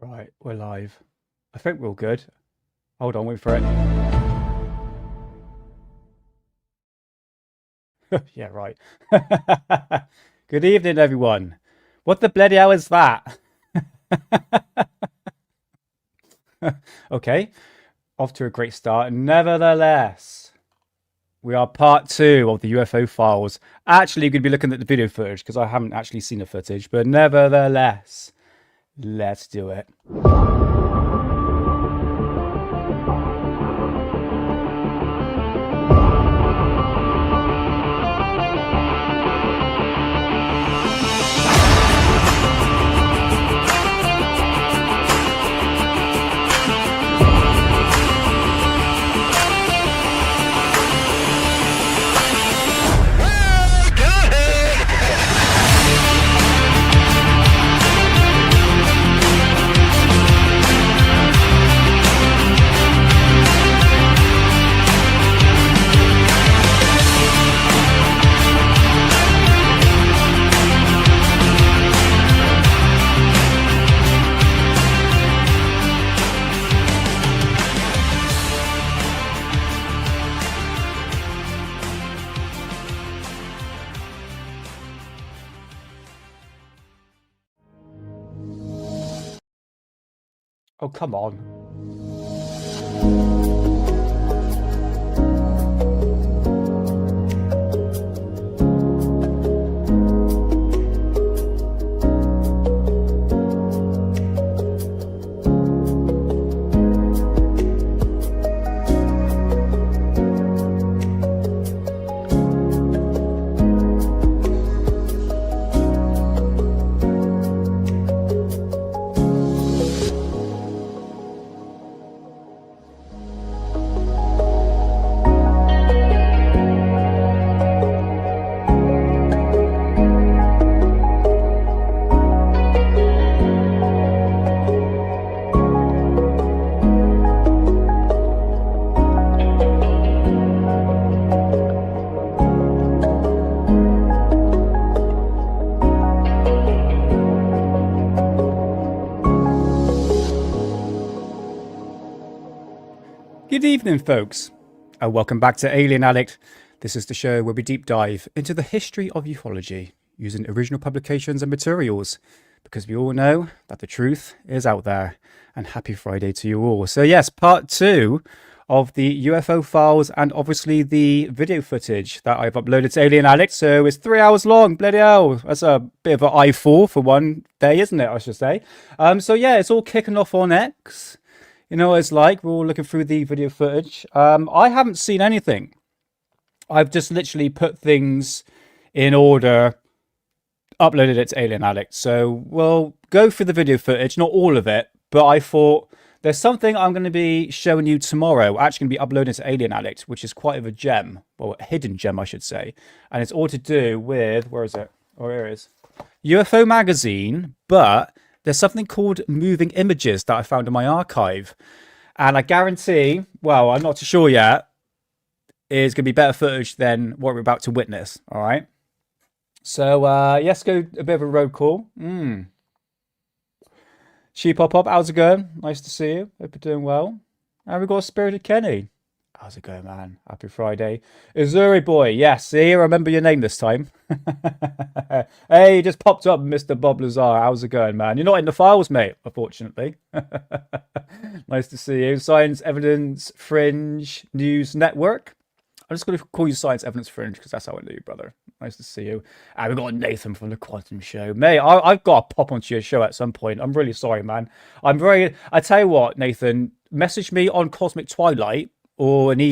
Right, we're live. I think we're all good. Hold on, wait for it. Yeah, right. Good evening, everyone. What the bloody hell is that? Okay, off to a great start. Nevertheless, we are part two of the UFO files. Actually, going to be looking at the video footage because I haven't actually seen the footage, but nevertheless, let's do it. Oh, come on. Good evening, folks, and welcome back to Alien Addict. This is the show where we deep dive into the history of ufology using original publications and materials, because we all know that the truth is out there. And happy Friday to you all. So yes, part two of the UFO files and obviously the video footage that I've uploaded to Alien Addict. So it's 3 hours long. Bloody hell, that's a bit of an eyeful for one day, isn't it? I should say. So yeah, it's all kicking off on X. You know what it's like. We're all looking through the video footage. I haven't seen anything. I've just literally put things in order, uploaded it to Alien Addict. So we'll go through the video footage, not all of it, but I thought there's something I'm going to be showing you tomorrow, actually going to be uploading to Alien Addict, which is quite of a gem, well, a hidden gem, I should say. And it's all to do with, where is it? Oh, here it is. UFO magazine, but there's something called moving images that I found in my archive. And I guarantee, well, I'm not too sure yet, is going to be better footage than what we're about to witness. All right. So, yes, go a bit of a road call. Sheep Hop Up, how's it going? Nice to see you. Hope you're doing well. And we've got Spirited Kenny. How's it going, man? Happy Friday. Azuri boy, yes, see, I remember your name this time. Hey, you just popped up, Mr. Bob Lazar. How's it going, man? You're not in the files, mate, unfortunately. Nice to see you. Science Evidence Fringe News Network. I'm just going to call you Science Evidence Fringe because that's how I know you, brother. Nice to see you. And we've got Nathan from the Quantum Show. Mate, I've got to pop onto your show at some point. I'm really sorry, man. I tell you what, Nathan, message me on Cosmic Twilight or the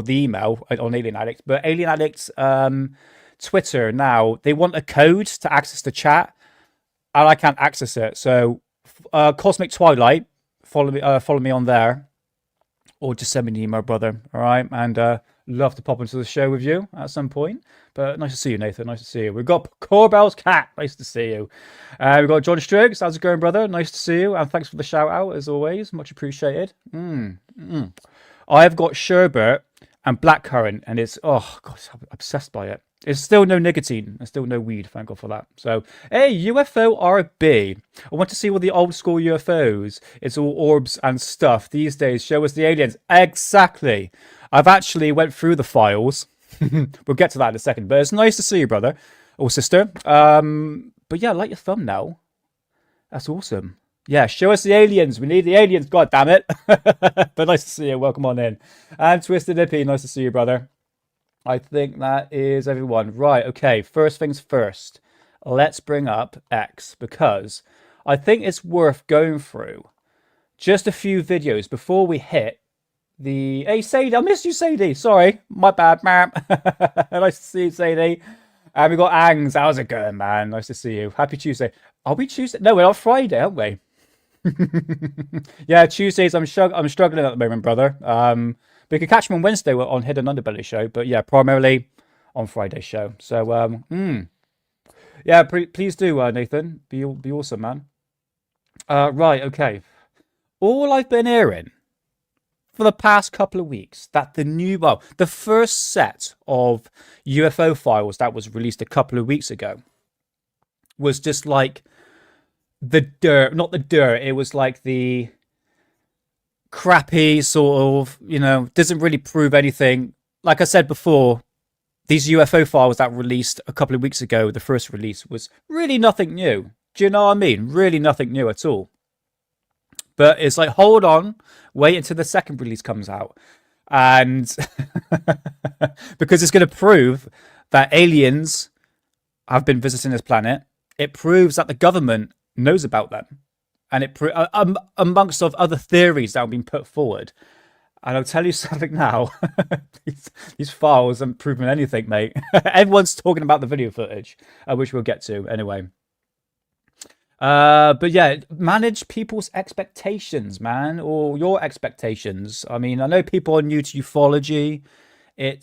email on Alien Addict. But Alien Addict's Twitter now, they want a code to access the chat, and I can't access it. So Cosmic Twilight, follow me on there, or just send me an email, brother. All right, and love to pop into the show with you at some point. But nice to see you, Nathan. Nice to see you. We've got Corbell's Cat. Nice to see you. We've got John Strokes. How's it going, brother? Nice to see you. And thanks for the shout out, as always. Much appreciated. I've got sherbet and blackcurrant, and it's, oh, God, I'm obsessed by it. There's still no nicotine. There's still no weed. Thank God for that. So, hey, UFO RB. I want to see all the old school UFOs. It's all orbs and stuff. These days, show us the aliens. Exactly. I've actually went through the files. We'll get to that in a second. But it's nice to see you, brother or sister. But yeah, I like your thumbnail. That's awesome. Yeah, show us the aliens. We need the aliens. God damn it. But nice to see you. Welcome on in. And Twisted Nippy. Nice to see you, brother. I think that is everyone. Right, okay, first things first. Let's bring up X because I think it's worth going through just a few videos before we hit the... Hey, Sadie, I missed you, Sadie. Sorry, my bad, ma'am. Nice to see you, Sadie. And we got Angs. How's it going, man? Nice to see you. Happy Tuesday. Are we Tuesday? No, we're on Friday, aren't we? Yeah, Tuesdays, I'm struggling at the moment, brother. But you can catch me on Wednesday on Hidden Underbelly show. But yeah, primarily on Friday's show. So, yeah, please do, Nathan. Be awesome, man. Right, okay. All I've been hearing for the past couple of weeks that the first set of UFO files that was released a couple of weeks ago was just like the dirt, not the dirt. It was like the crappy sort of, doesn't really prove anything. Like I said before, these UFO files that were released a couple of weeks ago, the first release was really nothing new. Do you know what I mean? Really nothing new at all. But it's like, hold on, wait until the second release comes out. And because it's going to prove that aliens have been visiting this planet. It proves that the government knows about them. And it amongst of other theories that have been put forward. And I'll tell you something now. these files haven't proven anything, mate. Everyone's talking about the video footage, which we'll get to anyway. But yeah, manage people's expectations, man, or your expectations. I mean, I know people are new to ufology. I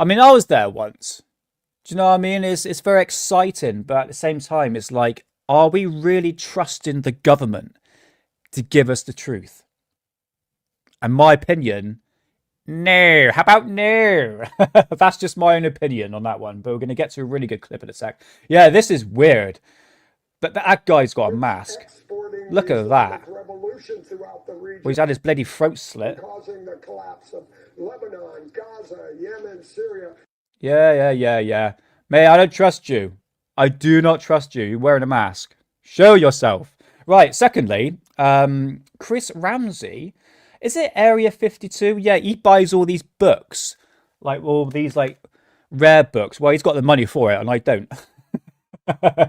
mean, I was there once. Do you know what I mean? It's very exciting, but at the same time, it's like, are we really trusting the government to give us the truth? And my opinion, no. How about no? That's just my own opinion on that one. But we're going to get to a really good clip in a sec. Yeah, this is weird. But that guy's got a mask. Look at that. Well, he's had his bloody throat slit. Causing the collapse of Lebanon, Gaza, Yemen, Syria. Yeah. Mate, I don't trust you. I do not trust you. You're wearing a mask. Show yourself. Right, secondly, Chris Ramsey, is it Area 52? Yeah, he buys all these books. Like all these like rare books. Well, he's got the money for it and I don't.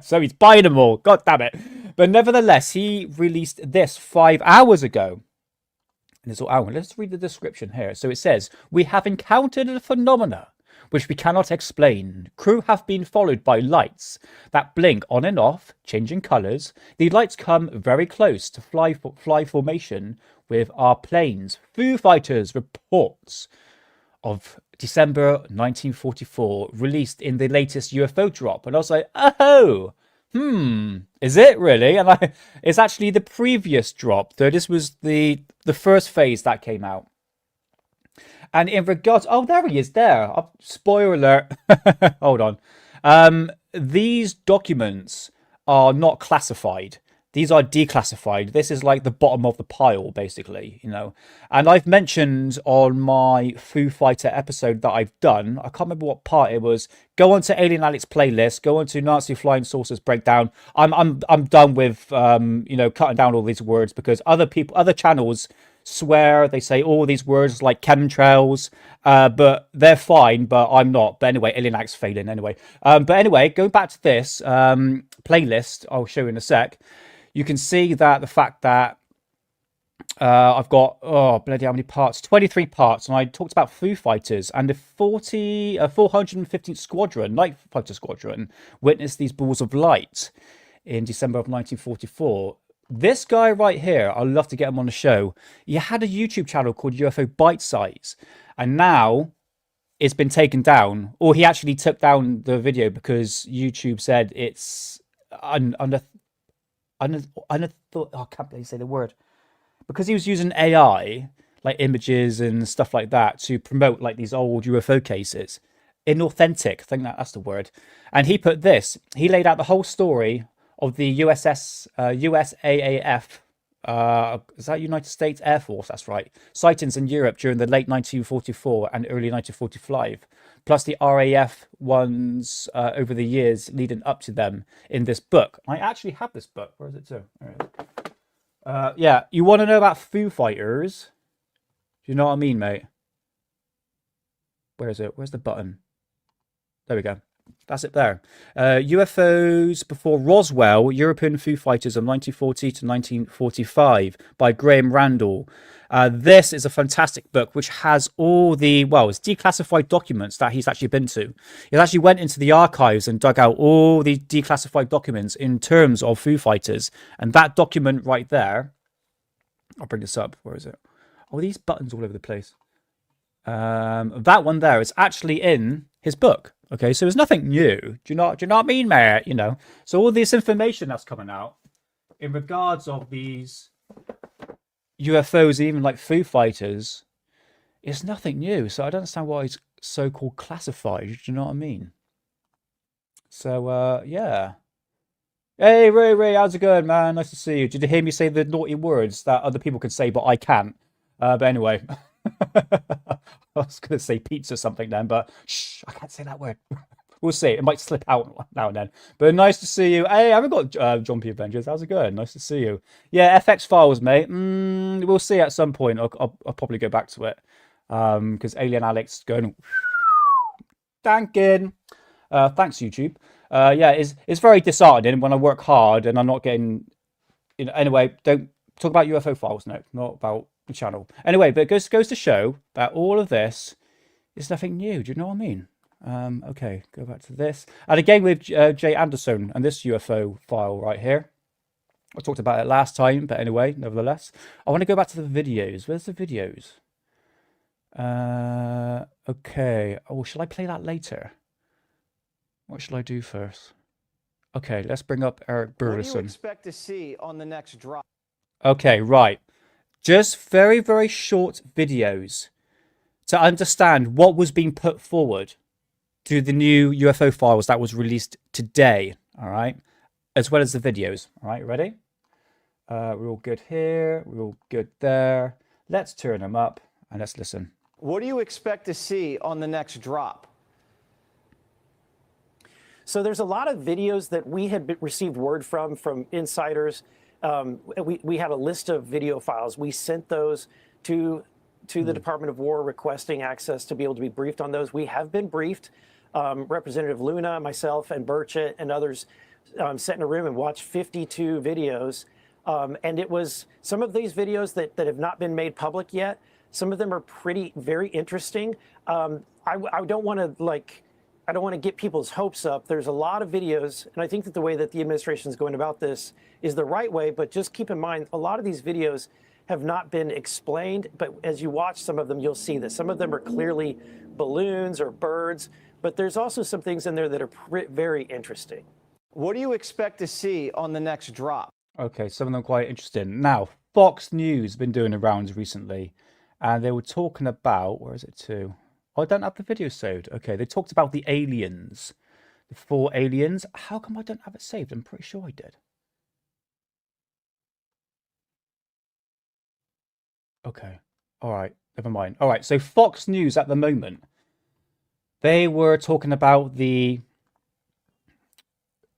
So he's buying them all. God damn it. But nevertheless, he released this 5 hours ago. And it's all out. Let's read the description here. So it says, we have encountered a phenomena which we cannot explain. Crew have been followed by lights that blink on and off, changing colours. The lights come very close to fly formation with our planes. Foo Fighters reports of December 1944, released in the latest UFO drop. And I was like, oh, is it really? And it's actually the previous drop. So this was the first phase that came out. And in regards, oh, there he is there. Spoiler alert. Hold on. These documents are not classified. These are declassified. This is like the bottom of the pile, basically, And I've mentioned on my Foo Fighter episode that I've done, I can't remember what part it was. Go onto Alien Alex playlist. Go onto Nazi Flying Saucers breakdown. I'm done with cutting down all these words because other channels swear, they say all these words like chemtrails, but they're fine, but I'm not. But anyway, Alien Alex failing anyway. But anyway, going back to this playlist, I'll show you in a sec. You can see that the fact that I've got, bloody how many parts? 23 parts. And I talked about Foo Fighters and the 415th Squadron, Night Fighter Squadron, witnessed these balls of light in December of 1944. This guy right here, I'd love to get him on the show. He had a YouTube channel called UFO Bite Size. And now it's been taken down. Or he actually took down the video because YouTube said it's I can't believe say the word. Because he was using AI, like images and stuff like that to promote like these old UFO cases. Inauthentic, I think that's the word. And he put this. He laid out the whole story of the USAAF. Is that United States Air Force? That's right. Sightings in Europe during the late 1944 and early 1945, plus the RAF ones over the years leading up to them in this book. I actually have this book. Where is it too? There it is. Yeah, you want to know about Foo Fighters? Do you know what I mean, mate? Where is it? Where's the button? There we go. That's it there. UFOs before Roswell, European Foo Fighters of 1940 to 1945 by Graham Randall. This is a fantastic book which has all the, well, it's declassified documents that he's actually been to. He actually went into the archives and dug out all the declassified documents in terms of Foo Fighters. And that document right there, I'll bring this up. Where is it? Oh, these buttons all over the place. That one there is actually in his book. Okay, so there's nothing new. Do you know what I mean, mate? You know, so all this information that's coming out in regards of these UFOs, even like Foo Fighters, is nothing new. So I don't understand why it's so-called classified. Do you know what I mean? So yeah. Hey Ray, how's it going, man? Nice to see you. Did you hear me say the naughty words that other people can say, but I can't? But anyway. I was going to say pizza or something then, but shh, I can't say that word. We'll see. It might slip out now and then. But nice to see you. Hey, I haven't got John P. Avengers. How's it going? Nice to see you. Yeah, FX Files, mate. We'll see at some point. I'll probably go back to it. Because Alien Alex going... Thanking. Thanks, YouTube. Yeah, it's very disheartening when I work hard and I'm not getting... You know, anyway, don't talk about UFO Files now. Not about... the channel. Anyway, but it goes to show that all of this is nothing new. Do you know what I mean? Okay, go back to this. And again with Jay Anderson and this UFO file right here. I talked about it last time, but anyway, nevertheless. I want to go back to the videos. Where's the videos? Okay. Oh, shall I play that later? What shall I do first? Okay, let's bring up Eric Burleson. What do you expect to see on the next drop? Okay, right. Just very, very short videos to understand what was being put forward to the new UFO files that was released today, all right? As well as the videos, all right? Ready? We're all good here. We're all good there. Let's turn them up and let's listen. What do you expect to see on the next drop? So there's a lot of videos that we had received word from insiders. We had a list of video files. We sent those to the Department of War requesting access to be able to be briefed on those. We have been briefed. Representative Luna, myself, and Burchett and others sat in a room and watched 52 videos. And it was some of these videos that have not been made public yet. Some of them are very interesting. I don't want to get people's hopes up. There's a lot of videos, and I think that the way that the administration is going about this is the right way, but just keep in mind, a lot of these videos have not been explained, but as you watch some of them, you'll see that some of them are clearly balloons or birds, but there's also some things in there that are very interesting. What do you expect to see on the next drop? Okay, some of them quite interesting. Now, Fox News have been doing the rounds recently, and they were talking about, where is it to? Oh, I don't have the video saved. Okay, they talked about the aliens. The 4 aliens. How come I don't have it saved? I'm pretty sure I did. Okay. All right. Never mind. All right. So Fox News at the moment, they were talking about the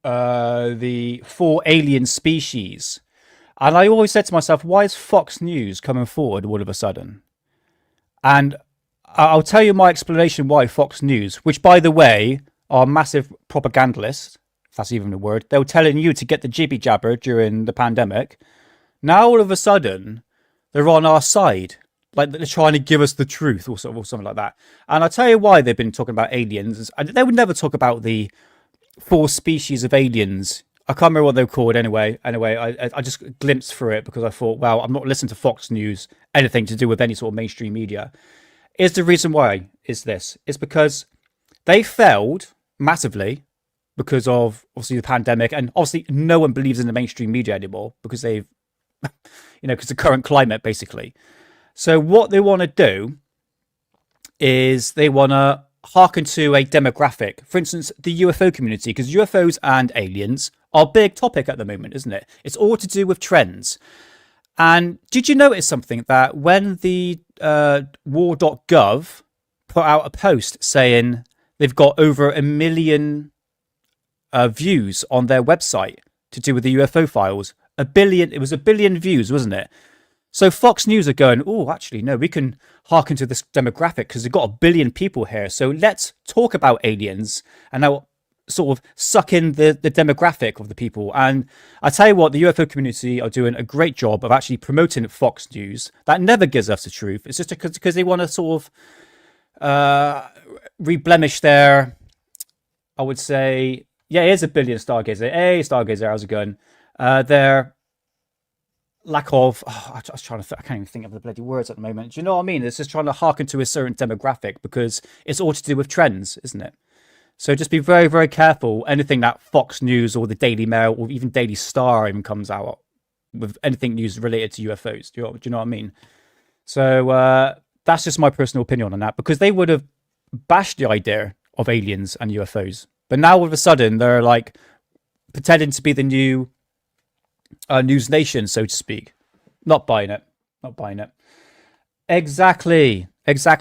4 alien species. And I always said to myself, why is Fox News coming forward all of a sudden? And I'll tell you my explanation why Fox News, which, by the way, are massive propagandists, if that's even a word. They were telling you to get the jibby jabber during the pandemic. Now, all of a sudden, they're on our side. Like they're trying to give us the truth or something like that. And I'll tell you why they've been talking about aliens. They would never talk about the 4 species of aliens. I can't remember what they were called anyway. I just glimpsed through it because I thought, well, I'm not listening to Fox News, anything to do with any sort of mainstream media. Is the reason why is this? It's because they failed massively because of obviously the pandemic, and obviously no one believes in the mainstream media anymore because they've, because the current climate basically. So what they want to do is they want to hearken to a demographic. For instance, the UFO community, because UFOs and aliens are a big topic at the moment, isn't it? It's all to do with trends. And did you notice something that when the war.gov put out a post saying they've got over 1 million views on their website to do with the UFO files? It was 1 billion views, wasn't it? So Fox News are going, oh, actually, no, we can hearken to this demographic because they've got 1 billion people here. So let's talk about aliens and now sort of suck in the demographic of the people. And I tell you what, the UFO community are doing a great job of actually promoting Fox News. That never gives us the truth. It's just because they want to sort of reblemish their, I would say, yeah, here's 1 billion stargazer. Hey, stargazer, how's it going? Their lack of, I was trying to, I can't even think of the bloody words at the moment. Do you know what I mean? It's just trying to hearken to a certain demographic because it's all to do with trends, isn't it? So just be very, very careful. Anything that Fox News or the Daily Mail or even Daily Star even comes out with anything news related to UFOs. Do you know what I mean? So that's just my personal opinion on that, because they would have bashed the idea of aliens and UFOs. But now all of a sudden they're like pretending to be the new news nation, so to speak. Not buying it. Not buying it. Exactly.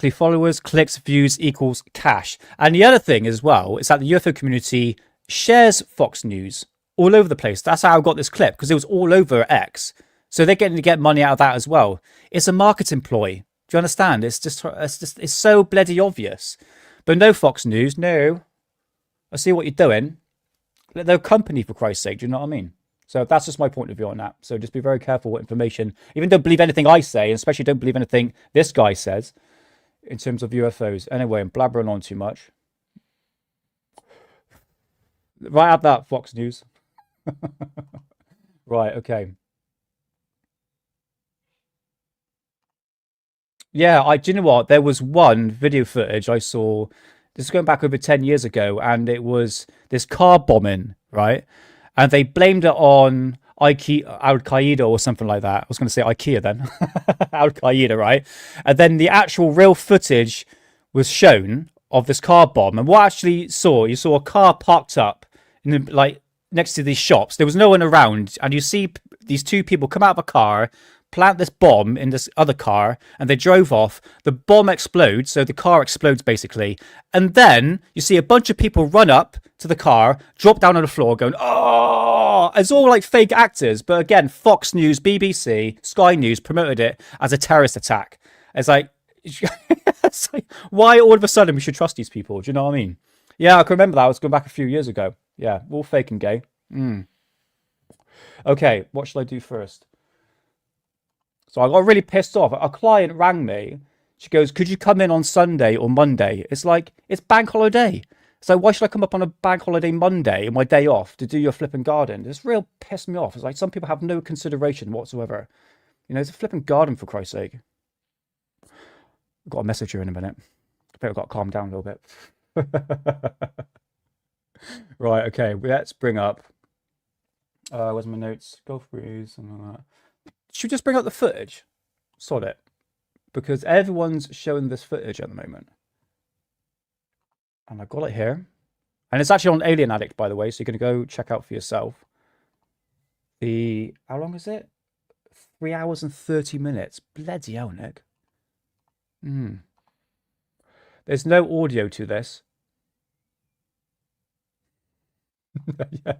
Followers, clicks, views equals cash. And the other thing as well is that the UFO community shares Fox News all over the place. That's how I got this clip, because it was all over X. So they're getting to get money out of that as well. It's a marketing ploy. Do you understand? It's so bloody obvious. But no, Fox News, no. I see what you're doing. They're a company, for Christ's sake. Do you know what I mean? So that's just my point of view on that. So just be very careful what information, even don't believe anything I say, and especially don't believe anything this guy says in terms of UFOs. Anyway, I'm blabbering on too much. Right at that, Fox News. Right, okay. Yeah, do you know what? There was one video footage I saw. This is going back over 10 years ago, and it was this car bombing, right? And they blamed it on Al Qaeda or something like that. I was going to say IKEA then. Al Qaeda, right? And then the actual real footage was shown of this car bomb. And what you saw a car parked up in like next to these shops. There was no one around, and you see these two people come out of a car, plant this bomb in this other car, and they drove off. The bomb explodes, so the car explodes basically. And then you see a bunch of people run up to the car, drop down on the floor going, oh, it's all like fake actors. But again, Fox News, BBC, Sky News promoted it as a terrorist attack. It's like, why all of a sudden we should trust these people? Do you know what I mean? Yeah, I can remember that. I was going back a few years ago. Yeah, all fake and gay. Okay, what should I do first? So I got really pissed off. A client rang me. She goes, could you come in on Sunday or Monday? It's like, it's bank holiday. So why should I come up on a bank holiday Monday, my day off, to do your flipping garden? It's real pissed me off. It's like some people have no consideration whatsoever. You know, it's a flipping garden, for Christ's sake. I've got a message here in a minute. I think I've got to calm down a little bit. Right, okay. Let's bring up... where's my notes? Go through, something like that. Should we just bring up the footage? Sod it. Because everyone's showing this footage at the moment. And I've got it here. And it's actually on Alien Addict, by the way, so you're going to go check out for yourself. How long is it? 3 hours and 30 minutes. Bloody hell, Nick. There's no audio to this. Yeah.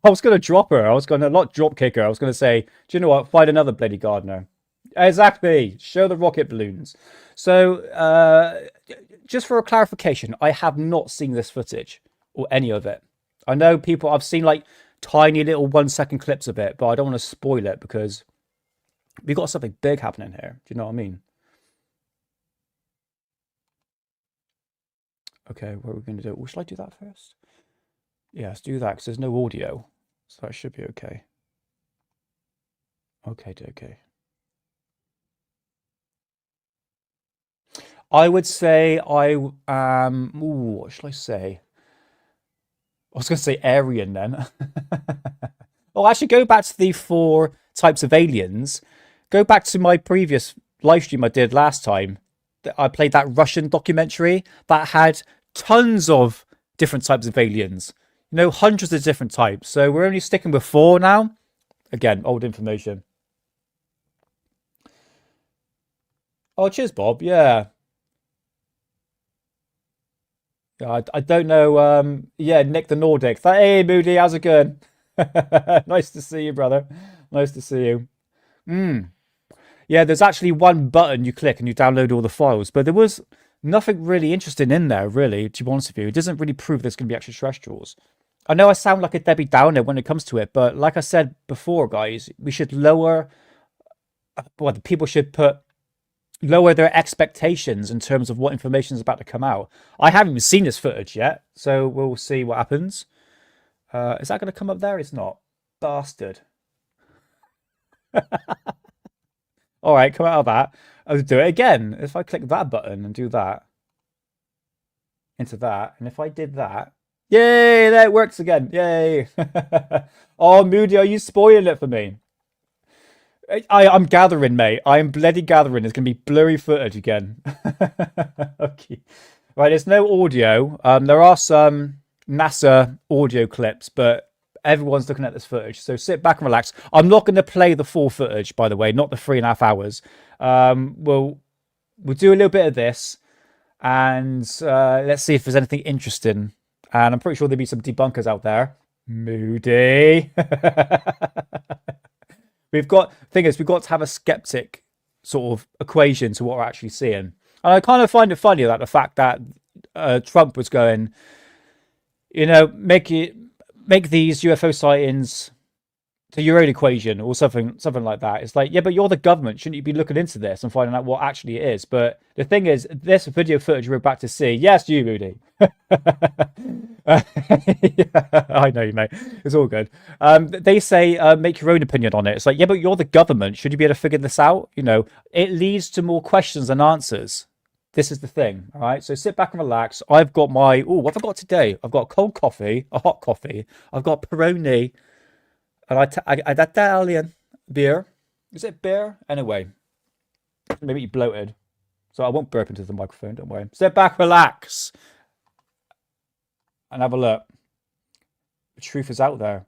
I was going to drop her. I was going to not drop kick her. I was going to say, do you know what? Find another bloody gardener. Exactly. Show the rocket balloons. So, just for a clarification, I have not seen this footage or any of it. I know people, I've seen like tiny little 1-second clips of it, but I don't want to spoil it because we've got something big happening here. Do you know what I mean? Okay, what are we going to do? Well, should I do that first? Yeah, let's do that because there's no audio. So that should be okay. Okay. I would say I am... what should I say? I was going to say Aryan then. Oh, actually, go back to the 4 types of aliens. Go back to my previous live stream I did last time, I played that Russian documentary that had tons of different types of aliens. You know, hundreds of different types. So we're only sticking with 4 now. Again, old information. Oh, cheers, Bob. Yeah. Yeah, I don't know. Yeah, Nick the Nordic. Hey, Moody, how's it going? Nice to see you, brother. Nice to see you. Yeah, there's actually one button you click and you download all the files, but there was nothing really interesting in there, really, to be honest with you. It doesn't really prove there's going to be extraterrestrials. I know I sound like a Debbie Downer when it comes to it, but like I said before, guys, we should lower, well, the people should lower their expectations in terms of what information is about to come out. I haven't even seen this footage yet, so we'll see what happens. Is that going to come up there? It's not. Bastard. All right, come out of that. I'll do it again. If I click that button and do that into that, and if I did that, yay, there it works again. Yay. Oh, Moody, are you spoiling it for me? I'm gathering, mate. I'm bloody gathering. It's going to be blurry footage again. Okay. Right, there's no audio. There are some NASA audio clips, but everyone's looking at this footage. So sit back and relax. I'm not going to play the full footage, by the way, not the 3.5 hours. We'll do a little bit of this, and let's see if there's anything interesting. And I'm pretty sure there'll be some debunkers out there. Moody. We've got to have a skeptic sort of equation to what we're actually seeing. And I kind of find it funny that the fact that Trump was going, you know, make these UFO sightings to your own equation or something like that. It's like, yeah, but you're the government. Shouldn't you be looking into this and finding out what actually it is? But the thing is, this video footage we're about to see, yes, you, Moody. Yeah, I know you, mate. It's all good. They say make your own opinion on it. It's like, yeah, but you're the government. Should you be able to figure this out? You know, it leads to more questions than answers. This is the thing, all right? So sit back and relax. I've got my, what have I got today? I've got cold coffee, a hot coffee. I've got Peroni, and I Italian beer. Is it beer? Anyway, maybe you bloated. So I won't burp into the microphone, don't worry. Sit back, relax, and have a look. The truth is out there.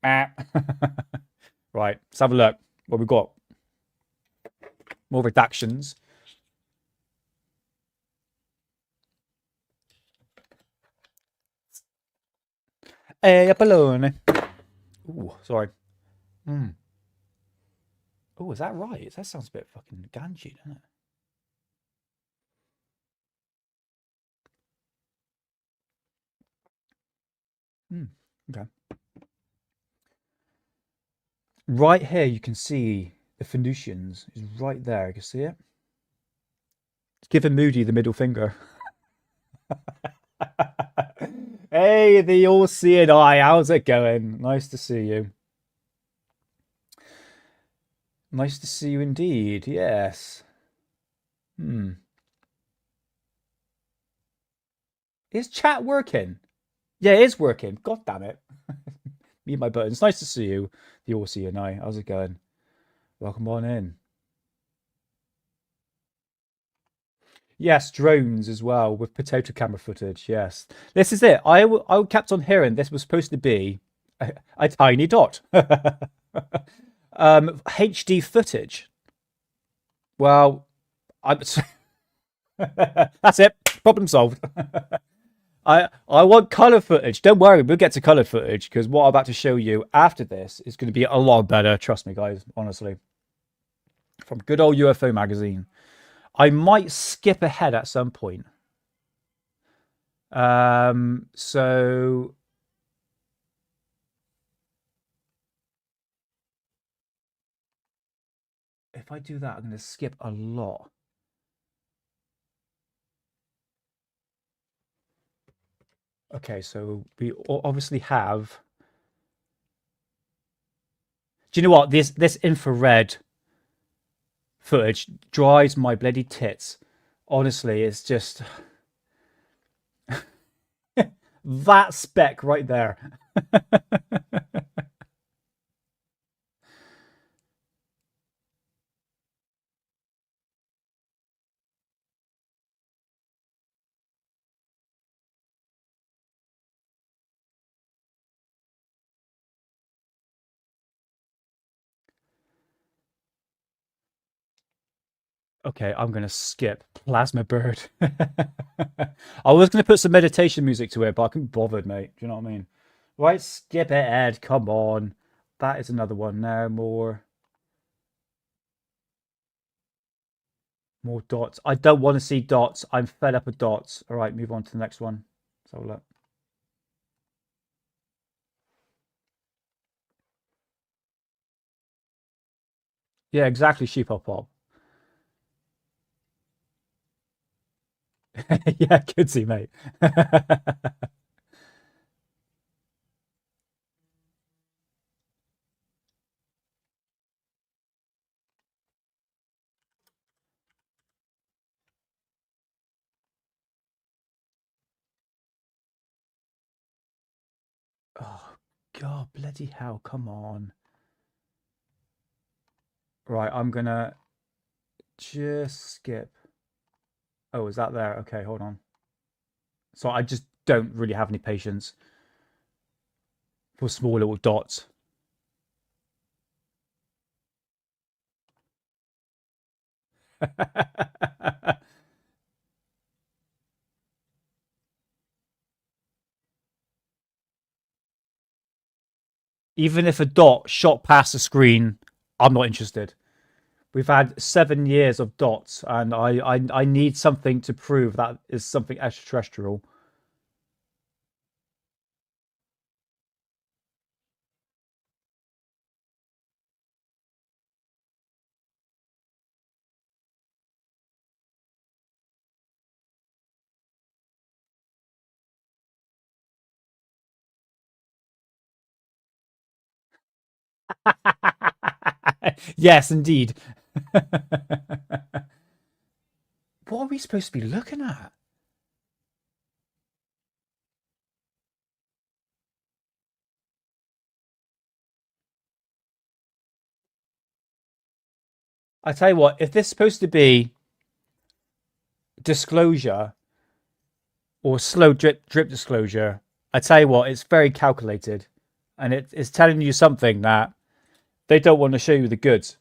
Right, let's have a look. What we've got. More redactions. Hey, Apollone. Ooh, sorry. Oh, is that right? That sounds a bit fucking gangy, doesn't it? Okay. Right here, you can see the Phoenicians is right there. You can see it. It's giving Moody the middle finger. Hey, the all-seeing eye. How's it going? Nice to see you. Nice to see you indeed. Yes. Is chat working? Yeah, it is working. God damn it. Mute my buttons. Nice to see you, the all-seeing eye. How's it going? Welcome on in. Yes, drones as well with potato camera footage. Yes, this is it. I kept on hearing this was supposed to be a tiny dot. HD footage. Well, that's it. Problem solved. I want color footage. Don't worry, we'll get to color footage because what I'm about to show you after this is going to be a lot better. Trust me, guys. Honestly, from good old UFO magazine. I might skip ahead at some point. So if I do that, I'm going to skip a lot. Okay, so we obviously have. Do you know what? This infrared footage drives my bloody tits. Honestly, it's just that speck right there. Okay, I'm gonna skip Plasma Bird. I was gonna put some meditation music to it, but I couldn't be bothered, mate. Do you know what I mean? Right, skip it, Ed. Come on. That is another one now. More dots. I don't want to see dots. I'm fed up with dots. All right, move on to the next one. So look. Yeah, exactly. Sheep hop pop. Yeah, could see, mate. Oh God, bloody hell! Come on. Right, I'm gonna just skip. Oh, is that there? Okay, hold on. So I just don't really have any patience for small little dots. Even if a dot shot past the screen, I'm not interested. We've had 7 years of dots, and I need something to prove that is something extraterrestrial. Yes, indeed. What are we supposed to be looking at? I tell you what, if this is supposed to be disclosure or slow drip disclosure, I tell you what, it's very calculated, and it's telling you something that they don't want to show you the goods.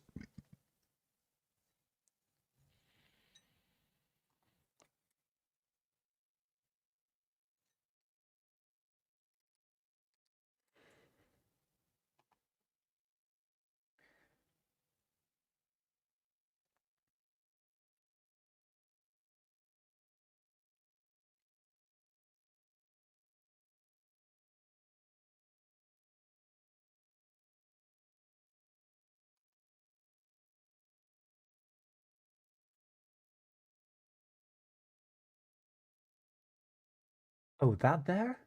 Oh, that there?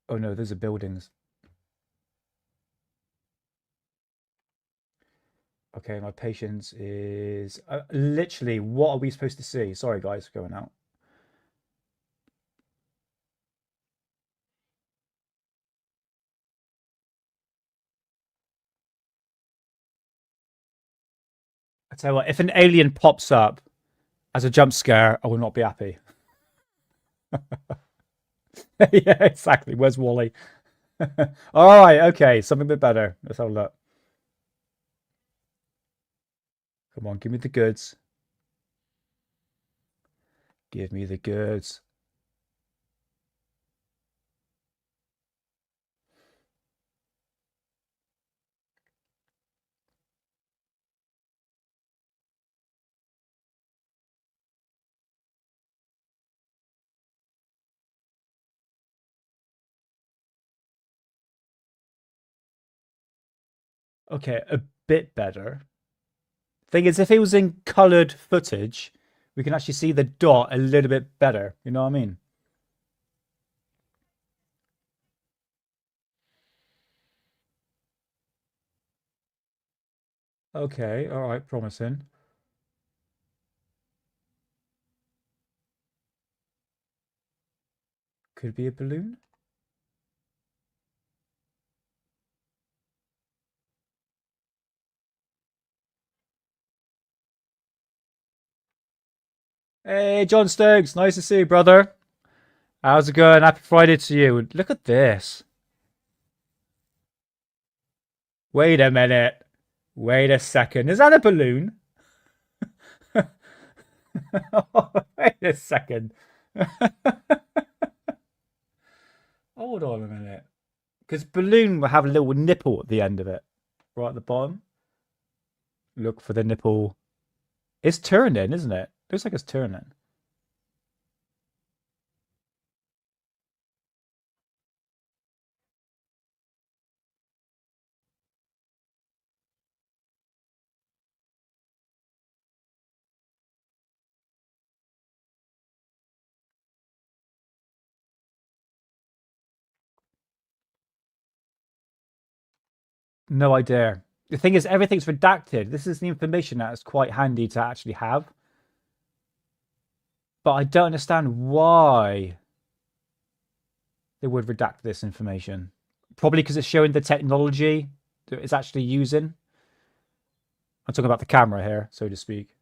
Oh no, those are buildings. Okay, my patience is literally. What are we supposed to see? Sorry, guys, for going out. I tell you what, if an alien pops up as a jump scare, I will not be happy. Yeah, exactly. Where's Wally? All right, okay, something a bit better. Let's have a look. Come on, give me the goods. Give me the goods. Okay, a bit better. Thing is, if it was in colored footage, we can actually see the dot a little bit better. You know what I mean? Okay, all right, promising. Could be a balloon. Hey, John Stokes, nice to see you, brother. How's it going? Happy Friday to you. Look at this. Wait a minute. Wait a second. Is that a balloon? Wait a second. Hold on a minute. Because balloon will have a little nipple at the end of it. Right at the bottom. Look for the nipple. It's turning, isn't it? Looks like it's turning. No idea. The thing is, everything's redacted. This is the information that is quite handy to actually have. But I don't understand why they would redact this information. Probably because it's showing the technology that it's actually using. I'm talking about the camera here, so to speak.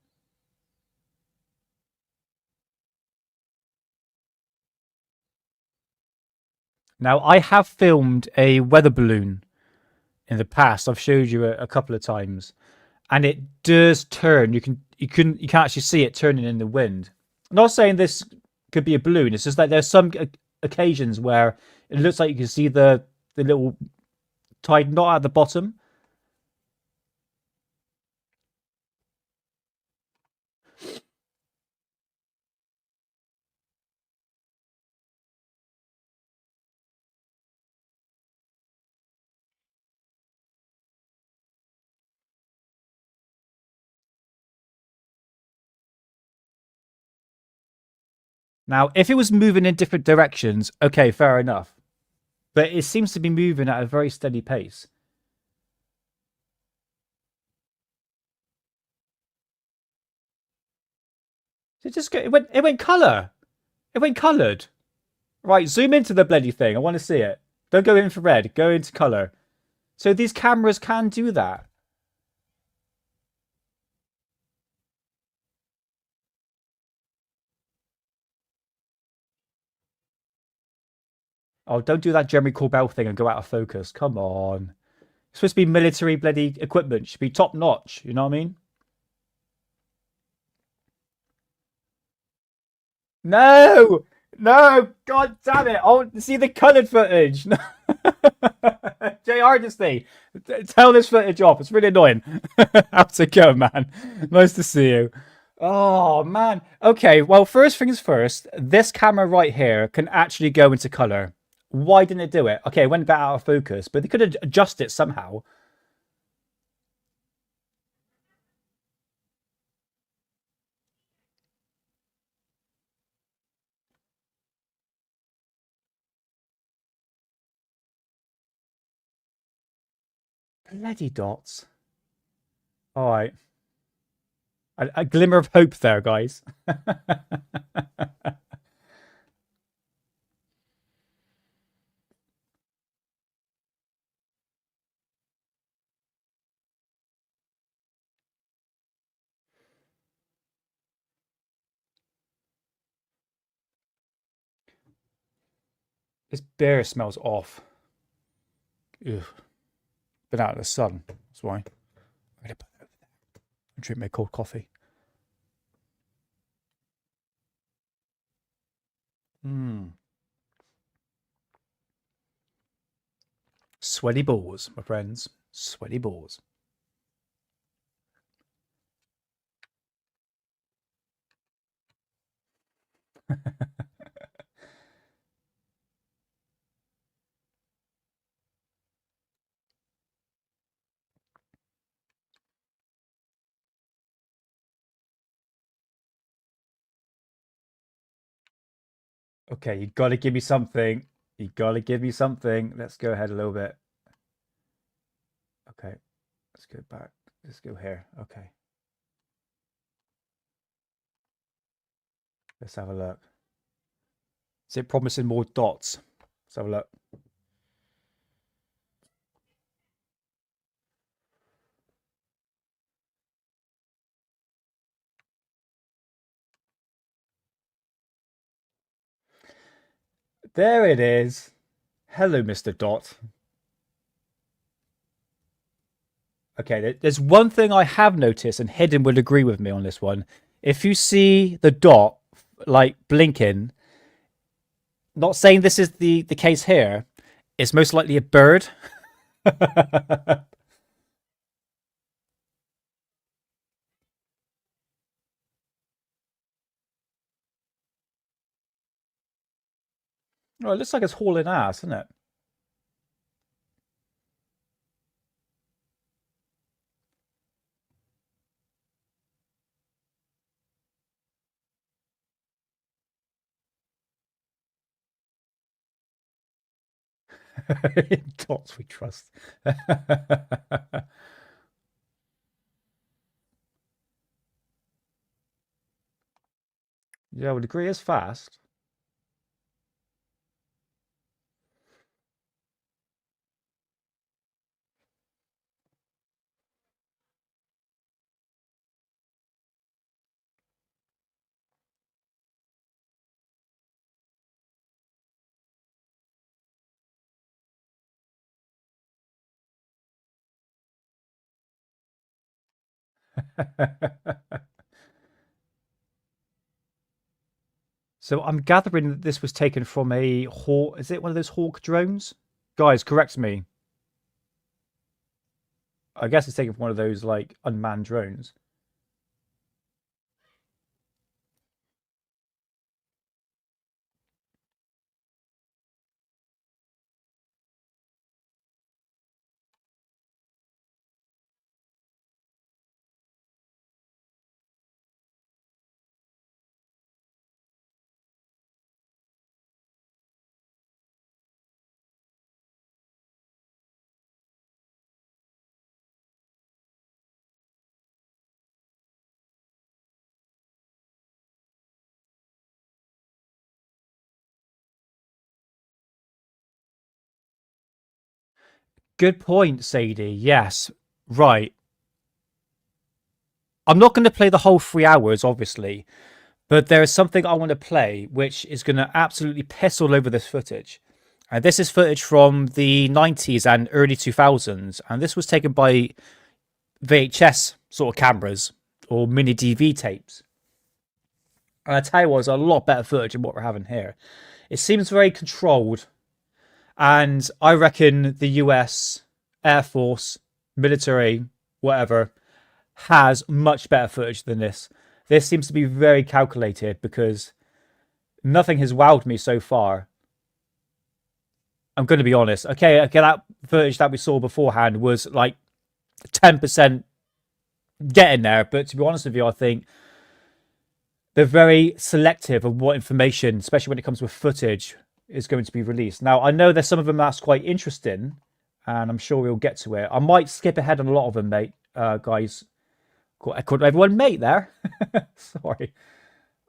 Now, I have filmed a weather balloon in the past. I've showed you a couple of times, and it does turn. You can actually see it turning in the wind. I'm not saying this could be a balloon. It's just that there's some occasions where it looks like you can see the little tied knot at the bottom. Now, if it was moving in different directions, okay, fair enough. But it seems to be moving at a very steady pace. It went colour. It went coloured. Right, zoom into the bloody thing. I want to see it. Don't go infrared. Go into colour. So these cameras can do that. Oh, don't do that Jeremy Corbell thing and go out of focus. Come on. It's supposed to be military bloody equipment. It should be top notch. You know what I mean? No! No! God damn it! I want to see the coloured footage. JR just tell this footage off. It's really annoying. How's it go, man? Nice to see you. Oh man. Okay, well, first things first, this camera right here can actually go into colour. Why didn't it do it? Okay, it went a bit out of focus, but they could adjust it somehow. Bloody dots. Alright. A glimmer of hope there, guys. This beer smells off. Ugh. Been out in the sun. That's why. I'm gonna put it over there. Drink my cold coffee. Sweaty balls, my friends. Sweaty balls. Okay, you gotta give me something. You gotta give me something. Let's go ahead a little bit. Okay, let's go back. Let's go here. Okay. Let's have a look. Is it promising more dots? Let's have a look. There it is. Hello, Mr. Dot. Okay, there's one thing I have noticed, and Hidden would agree with me on this one. If you see the dot like blinking, not saying this is the case here, it's most likely a bird. Oh, it looks like it's hauling ass, doesn't it? Dots we trust. Yeah, I would agree. It's fast. So I'm gathering that this was taken from a hawk. Is it one of those hawk drones? Guys, correct me. I guess it's taken from one of those like unmanned drones. Good point, Sadie. Yes, right. I'm not going to play the whole 3 hours, obviously, but there is something I want to play which is going to absolutely piss all over this footage. And this is footage from the 90s and early 2000s, and this was taken by VHS sort of cameras or mini DV tapes. And I tell you what, it's a lot better footage than what we're having here. It seems very controlled, and I reckon the US Air Force, military, whatever, has much better footage than this. This seems to be very calculated because nothing has wowed me so far. I'm going to be honest. Okay, that footage that we saw beforehand was like 10% getting there, but to be honest with you, I think they're very selective of what information, especially when it comes with footage, is going to be released. Now, I know there's some of them that's quite interesting, and I'm sure we'll get to it. I might skip ahead on a lot of them, mate, guys. I called everyone mate there. Sorry.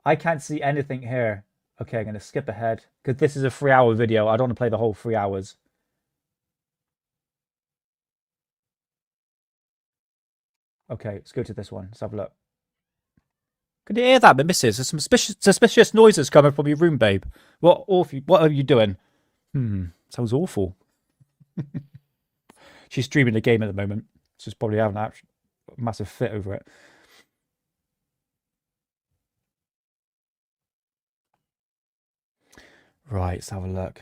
I can't see anything here. Okay, I'm going to skip ahead because this is a 3 hour video. I don't want to play the whole 3 hours. Okay, let's go to this one. Let's have a look. Can you hear that, but missus? There's some suspicious noises coming from your room, babe. What are you doing? Sounds awful. She's streaming the game at the moment. She's probably having a massive fit over it. Right, let's have a look.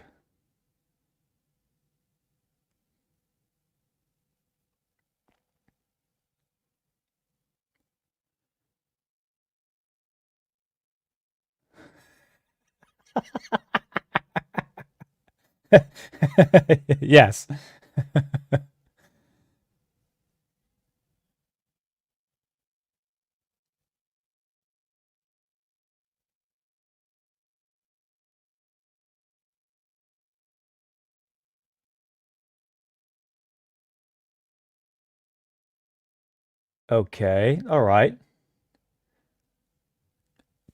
Yes. Okay, all right.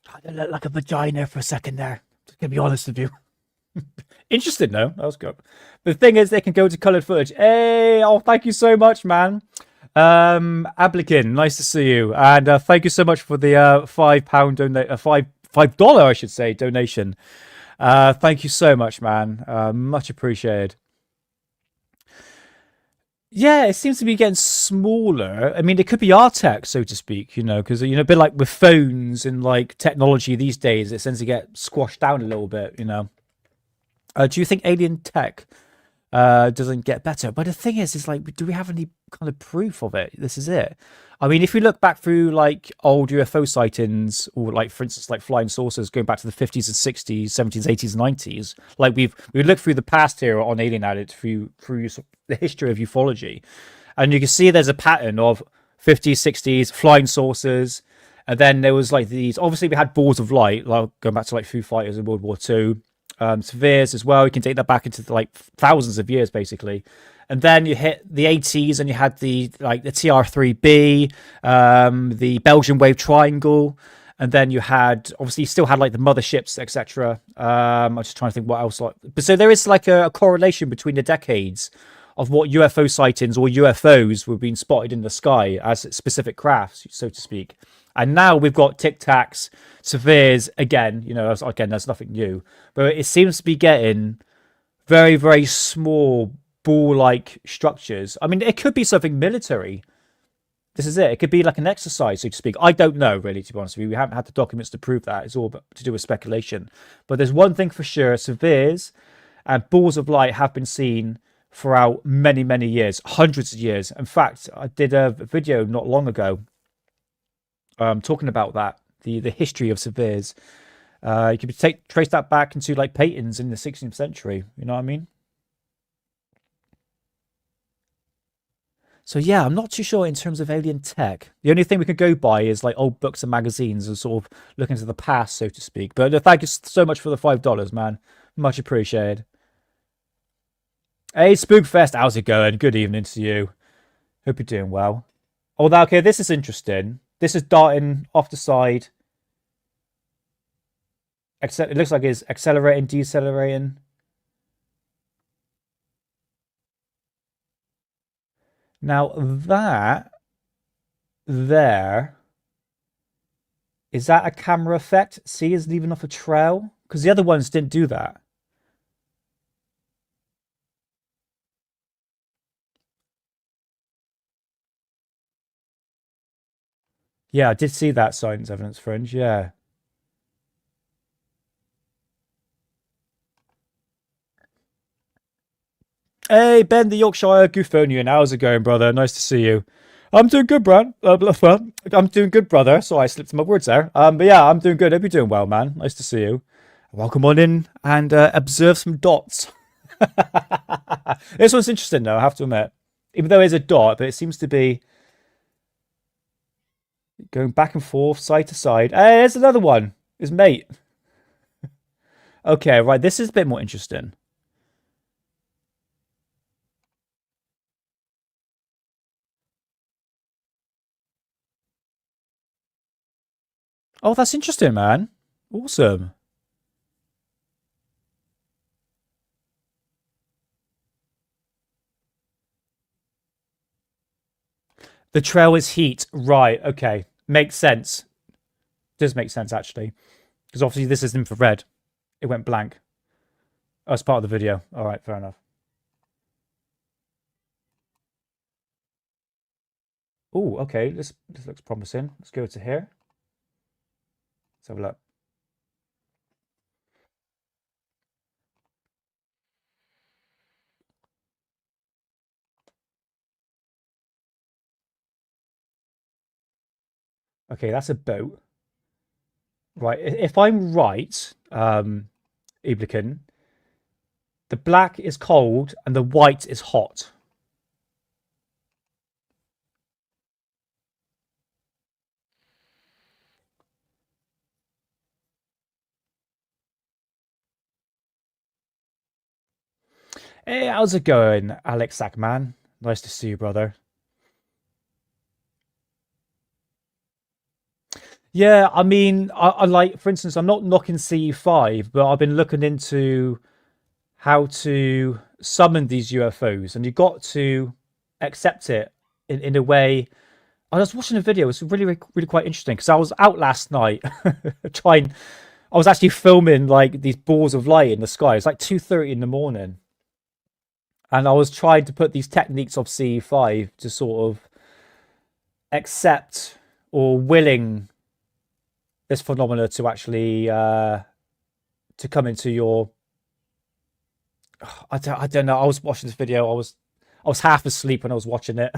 God, it looked like a vagina for a second there. Just gonna be honest with you. Interesting, though. That was good. The thing is, they can go to colored footage. Hey, oh, thank you so much, man. Ablikin, nice to see you, and thank you so much for the £5 donate, $5, I should say, donation. Thank you so much, man. Much appreciated. Yeah, it seems to be getting smaller. I mean, it could be our tech, so to speak, because a bit like with phones and like technology these days, it tends to get squashed down a little bit. Do you think alien tech doesn't get better? But the thing is like, do we have any kind of proof of it? This is it. I mean, if we look back through like old UFO sightings, or like for instance, like flying saucers going back to the 50s and 60s, 70s, 80s, 90s, like we looked through the past here on Alien Addict through the history of ufology, and you can see there's a pattern of 50s, 60s flying saucers, and then there was like these. Obviously, we had balls of light, like going back to like Foo Fighters in World War Two, Severes as well. You can take that back into like thousands of years, basically. And then you hit the 80s, and you had the TR3B, the Belgian Wave Triangle, and then you had obviously you still had like the motherships, etc. I'm just trying to think what else. But so there is like a correlation between the decades of what UFO sightings or UFOs were being spotted in the sky as specific crafts, so to speak. And now we've got Tic Tacs, Severes again. Again, that's nothing new, but it seems to be getting very, very small ball-like structures. I mean, it could be something military. This is it. It could be like an exercise, so to speak. I don't know, really, to be honest with you. We haven't had the documents to prove that. It's all to do with speculation. But there's one thing for sure. Severes and balls of light have been seen throughout many, many years, hundreds of years. In fact, I did a video not long ago talking about that, the history of Severes. You could trace that back into like paintings in the 16th century. You know what I mean? So yeah, I'm not too sure in terms of alien tech. The only thing we can go by is like old books and magazines and sort of look into the past, so to speak. But thank you so much for the $5, man. Much appreciated. Hey, Spookfest, how's it going? Good evening to you. Hope you're doing well. Although, okay, this is interesting. This is darting off the side. It looks like it's accelerating, decelerating. Now that there, is that a camera effect? See, is leaving off a trail? Because the other ones didn't do that. Yeah, I did see that science evidence fringe. Yeah. Hey, Ben the Yorkshire Goophonian. How's it going, brother? Nice to see you. I'm doing good, Brad. I'm doing good, brother. So I slipped my words there. But yeah, I'm doing good. Hope you're doing well, man. Nice to see you. Welcome on in and observe some dots. This one's interesting, though, I have to admit. Even though it's a dot, but it seems to be going back and forth, side to side. Hey, there's another one. His mate. Okay, right. This is a bit more interesting. Oh, that's interesting, man. Awesome. The trail is heat. Right. Okay. Makes sense. Does make sense, actually. Because obviously this is infrared. It went blank. Oh, it's part of the video. All right. Fair enough. Oh, okay. This looks promising. Let's go to here. Let's have a look. Okay, that's a boat. Right. If I'm right, Iblikin, the black is cold and the white is hot. Hey, how's it going, Alex Sackman? Nice to see you, brother. Yeah, I mean, I like, for instance, I'm not knocking CE5, but I've been looking into how to summon these UFOs, and you got to accept it in a way. I was watching a video. It's really, really, really quite interesting because I was out last night trying. I was actually filming like these balls of light in the sky. It's like 2:30 in the morning, And I was trying to put these techniques of CE5 to sort of accept or willing this phenomena to actually to come into your. I don't know. I was watching this video. I was half asleep when I was watching it.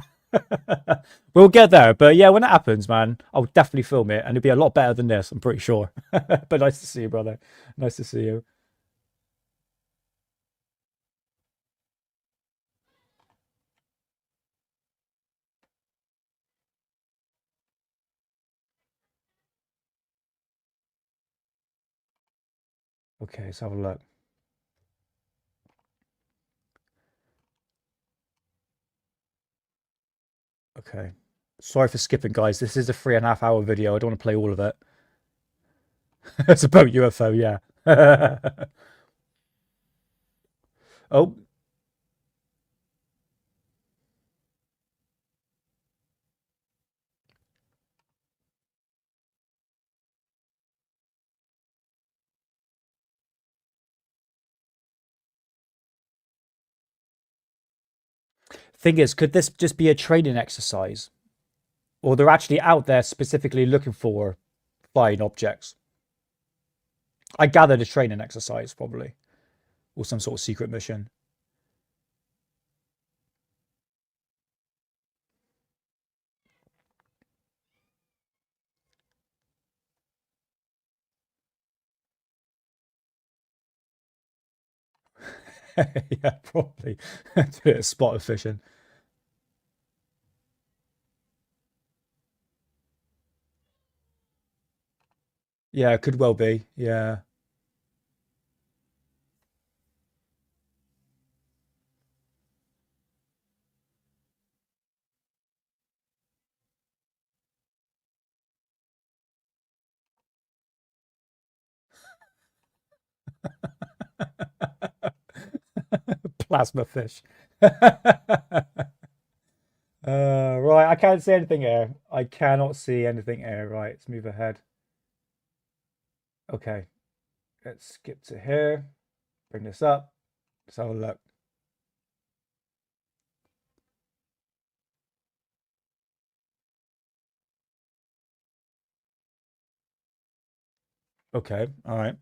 We'll get there, but yeah, when it happens, man, I'll definitely film it, and it'll be a lot better than this. I'm pretty sure. But nice to see you, brother. Nice to see you. Okay, let's have a look. Okay. Sorry for skipping, guys. This is a 3.5 hour video. I don't want to play all of it. It's about UFO, yeah. Oh, thing is, could this just be a training exercise? Or they're actually out there specifically looking for flying objects? I gathered a training exercise, probably. Or some sort of secret mission. Yeah, probably. A bit of spot fishing. Yeah, could well be. Yeah. Plasma fish. Right, I can't see anything here. I cannot see anything here. Right, let's move ahead. Okay, let's skip to here. Bring this up. Let's have a look. Okay, all right.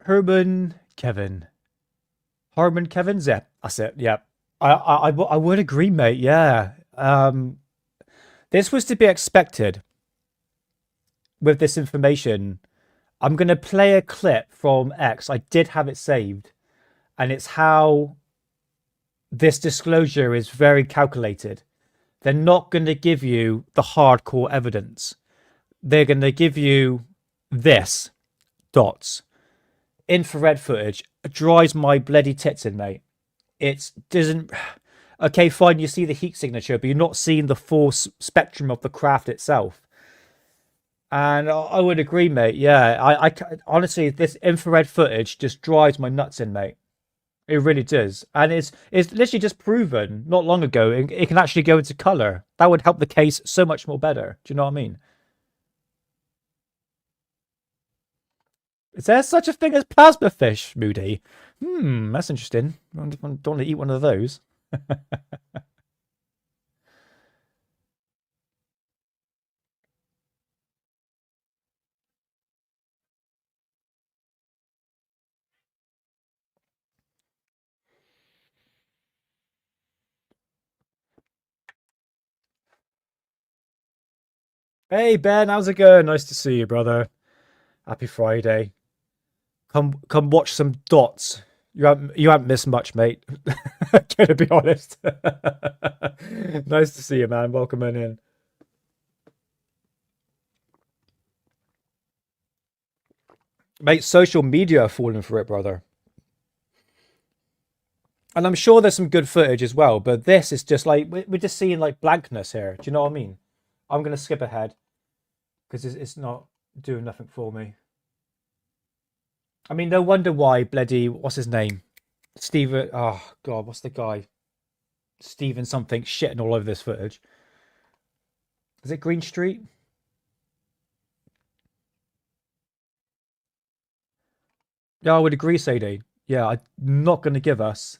Herman Kevin. Harmon Kevin? Yeah, that's it. Yeah. I would agree, mate. Yeah. This was to be expected with this information. I'm going to play a clip from X. I did have it saved. And it's how this disclosure is very calculated. They're not going to give you the hardcore evidence. They're going to give you this dots. Infrared footage drives my bloody tits in, mate. It doesn't. Okay, fine, you see the heat signature, but you're not seeing the full spectrum of the craft itself. And I would agree, mate. Yeah, honestly, this infrared footage just drives my nuts in, mate. It really does, and it's literally just proven not long ago. It can actually go into color. That would help the case so much more better. Do you know what I mean? Is there such a thing as plasma fish, Moody? That's interesting. I don't want to eat one of those. Hey Ben, how's it going? Nice to see you, brother. Happy Friday. Come watch some dots. You haven't missed much, mate. Gonna be honest. Nice to see you, man. Welcome in. Mate, social media are falling for it, brother. And I'm sure there's some good footage as well, but this is just like we're just seeing like blankness here. Do you know what I mean? I'm gonna skip ahead because it's not doing nothing for me. I mean, no wonder why bloody, what's his name? Steven, oh God, what's the guy? Steven something shitting all over this footage. Is it Green Street? Yeah, I would agree, Sadie. Yeah, I'm not going to give us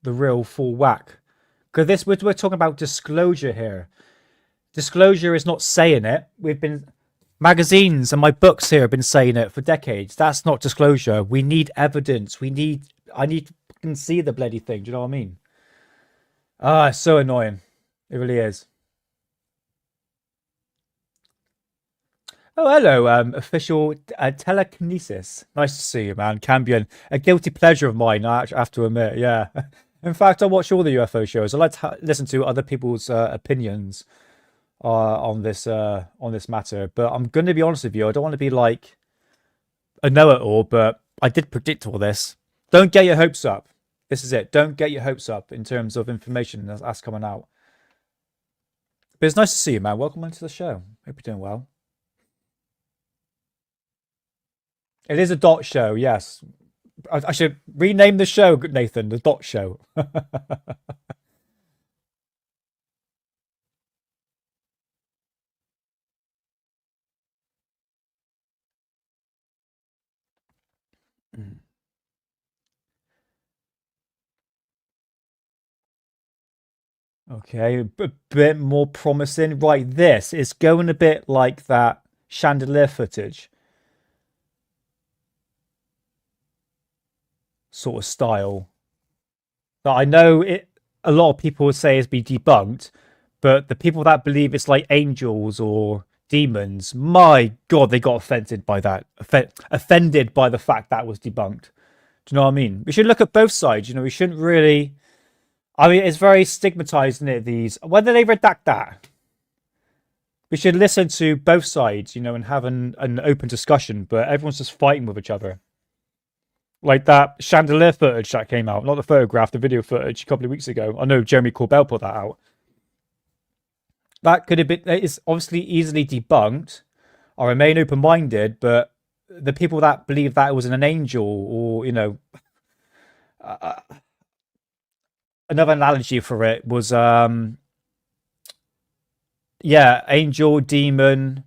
the real full whack. Because this, we're talking about disclosure here. Disclosure is not saying it. We've been, magazines and my books here have been saying it for decades. That's not disclosure. We need evidence. I need to fucking see the bloody thing. Do you know what I mean? Ah, it's so annoying. It really is. Oh, hello, official telekinesis. Nice to see you, man. Cambion, a guilty pleasure of mine, I actually have to admit. Yeah. In fact, I watch all the UFO shows. I like to listen to other people's opinions on this matter. But I'm going to be honest with you. I don't want to be like a know-it-all, but I did predict all this. Don't get your hopes up. This is it. Don't get your hopes up in terms of information that's coming out. But it's nice to see you, man. Welcome into the show. Hope you're doing well. It is a dot show, yes. I should rename the show, Nathan, the dot show. Okay, a bit more promising. Right, this is going a bit like that chandelier footage sort of style. That I know it. A lot of people would say has been debunked, but the people that believe it's like angels or demons, my God, they got offended by that. Offended by the fact that was debunked. Do you know what I mean? We should look at both sides. You know, we shouldn't really. I mean, it's very stigmatized, isn't it? These, whether they redact that, we should listen to both sides, you know, and have an open discussion. But everyone's just fighting with each other, like that chandelier footage that came out, not the photograph, the video footage a couple of weeks ago. I know Jeremy Corbell put that out. That could have been. It's obviously easily debunked. I remain open-minded, but the people that believe that it was an angel, or you know, uh, another analogy for it was yeah, angel, demon.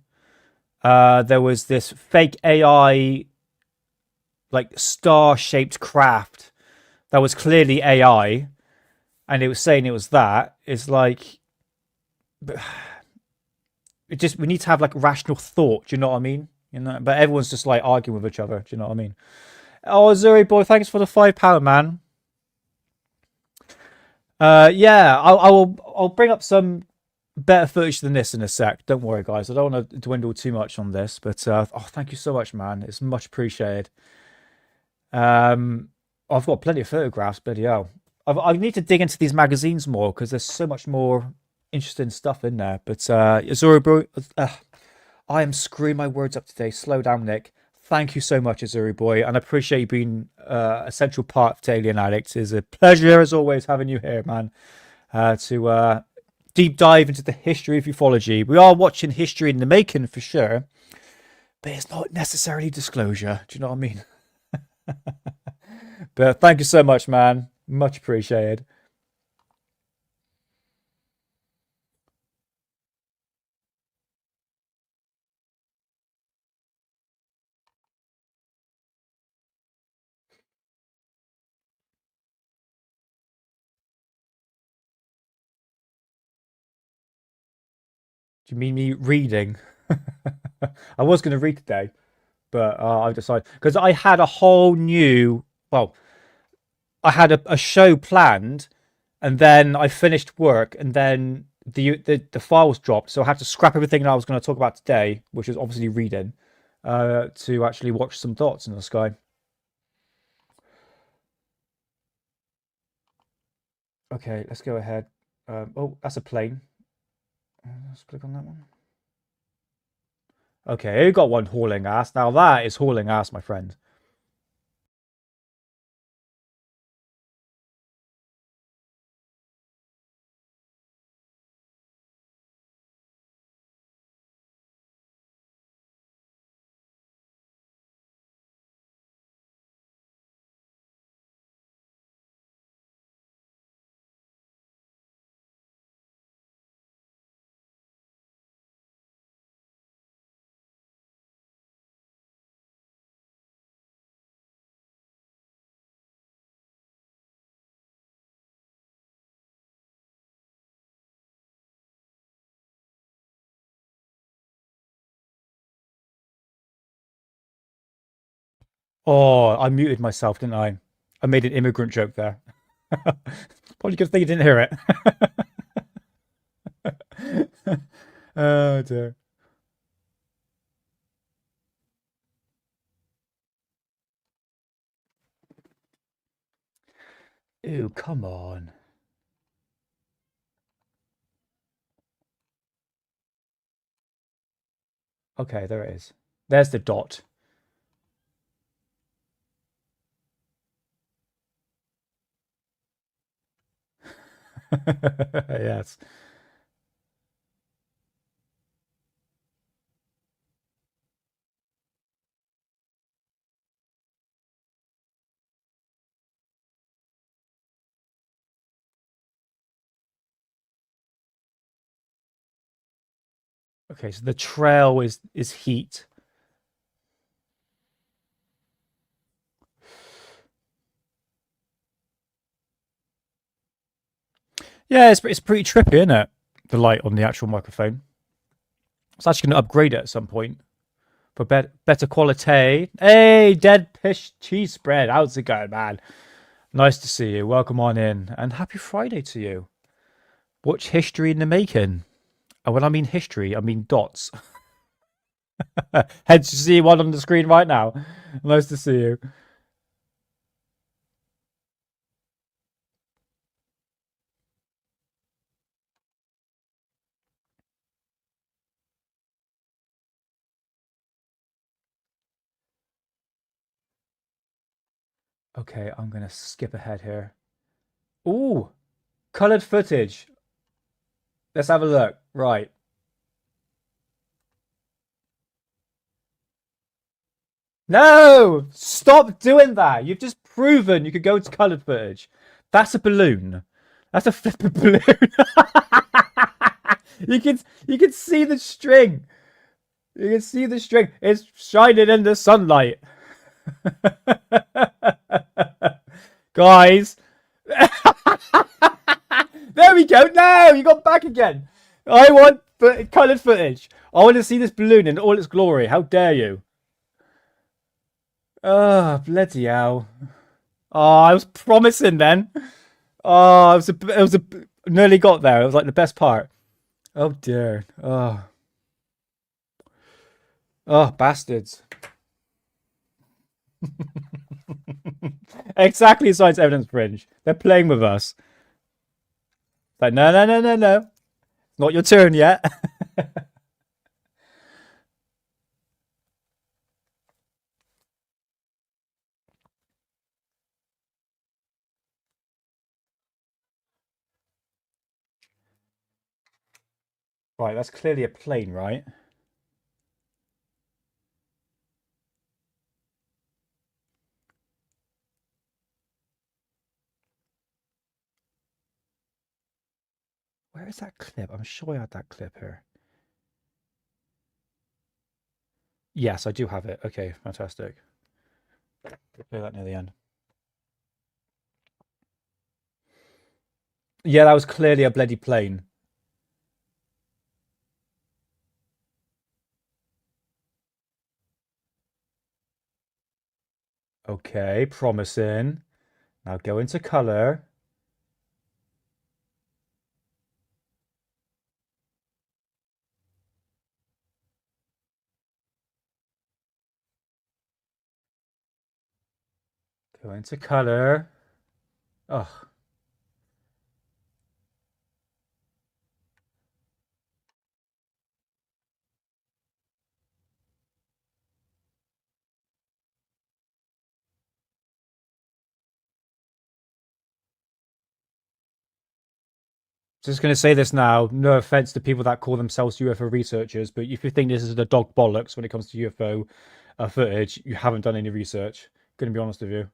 There was this fake AI, like star-shaped craft that was clearly AI, and it was saying it was that. It's like, it just, we need to have like rational thought. Do you know what I mean? You know, but everyone's just like arguing with each other. Do you know what I mean? Oh, Zuri boy, thanks for the £5, man. Yeah, I'll bring up some better footage than this in a sec. Don't worry, guys. I don't want to dwindle too much on this, but oh, thank you so much, man. It's much appreciated. I've got plenty of photographs, bloody hell. I need to dig into these magazines more because there's so much more interesting stuff in there. But Azuri, bro, I am screwing my words up today. Slow down, Nick. Thank you so much, Azuri boy, and I appreciate you being a central part of Alien Addict. It's a pleasure as always having you here, man. To deep dive into the history of ufology. We are watching history in the making for sure, but it's not necessarily disclosure. Do you know what I mean? But thank you so much, man. Much appreciated. Do you mean me reading? I was going to read today, but I decided because I had a whole new. Well, I had a show planned, and then I finished work, and then the files dropped, so I had to scrap everything that I was going to talk about today, which is obviously reading, to actually watch some dots in the sky. Okay, let's go ahead. Oh, that's a plane. Let's click on that one. Okay, you got one hauling ass. Now that is hauling ass, my friend. Oh, I muted myself, didn't I? I made an immigrant joke there. Probably a good thing you didn't hear it. Oh dear. Ew, come on. Okay, there it is. There's the dot. Yes. Okay, so the trail is heat. Yeah, it's pretty trippy, isn't it? The light on the actual microphone. It's actually going to upgrade it at some point for better quality. Hey, dead fish cheese spread. How's it going, man? Nice to see you. Welcome on in, and happy Friday to you. Watch history in the making. And when I mean history, I mean dots. Hence, you see one on the screen right now. Nice to see you. Okay, I'm going to skip ahead here. Ooh, colored footage. Let's have a look. Right. No! Stop doing that. You've just proven you could go to colored footage. That's a balloon. That's a flipping balloon. You can see the string. You can see the string. It's shining in the sunlight. Guys. There we go. No, you got back again. I want colored footage. I want to see this balloon in all its glory. How dare you? Oh, bloody hell. Oh, I was promising then. Oh, it was nearly got there. It was like the best part. Oh dear. Oh, bastards. Exactly, science evidence fringe. They're playing with us. Like, no, no, no, no, no. Not your turn yet. Right, that's clearly a plane, right? Where is that clip? I'm sure I had that clip here. Yes, I do have it. Okay, fantastic. Play that near the end. Yeah, that was clearly a bloody plane. Okay, promising. Now go into color. Go into color. Oh. Just going to say this now. No offense to people that call themselves UFO researchers, but if you think this is the dog bollocks when it comes to UFO footage, you haven't done any research. Going to be honest with you.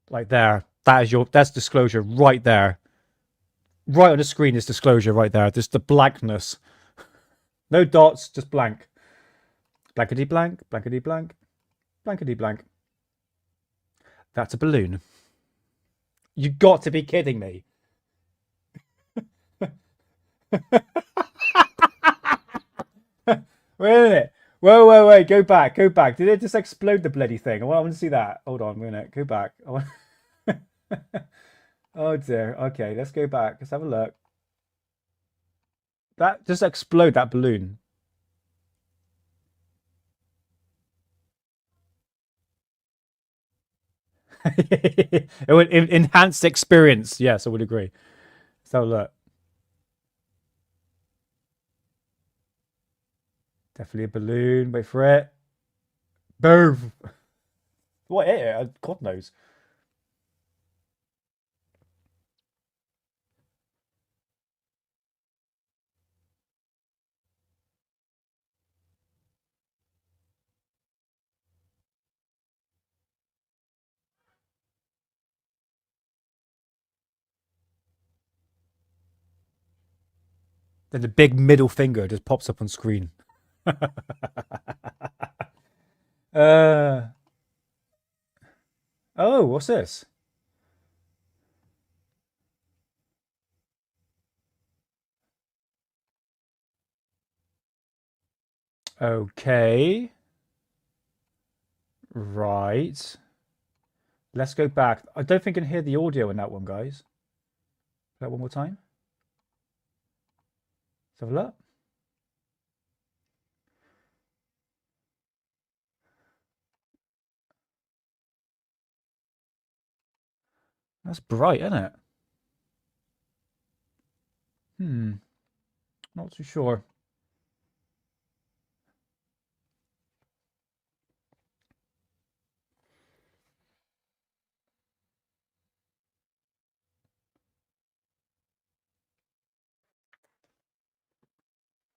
Like there, that's disclosure right there. Right on the screen is disclosure right there. Just the blankness. No dots, just blank. Blankety blank, blankety blank, blankety blank. That's a balloon. You got to be kidding me. Wait a minute. Whoa, whoa, wait, go back, go back. Did it just explode the bloody thing? I want to see that. Hold on a minute, go back. Oh dear. Okay, let's go back. Let's have a look. That just explode that balloon. It would enhance the experience. Yes, I would agree. Let's have a look. Definitely a balloon. Wait for it. Boom. What hit it? God knows. Then the big middle finger just pops up on screen. uh, oh, what's this? Okay. Right. Let's go back. I don't think I can hear the audio in that one, guys. That one more time. Let's have a look. That's bright, isn't it? Not too sure.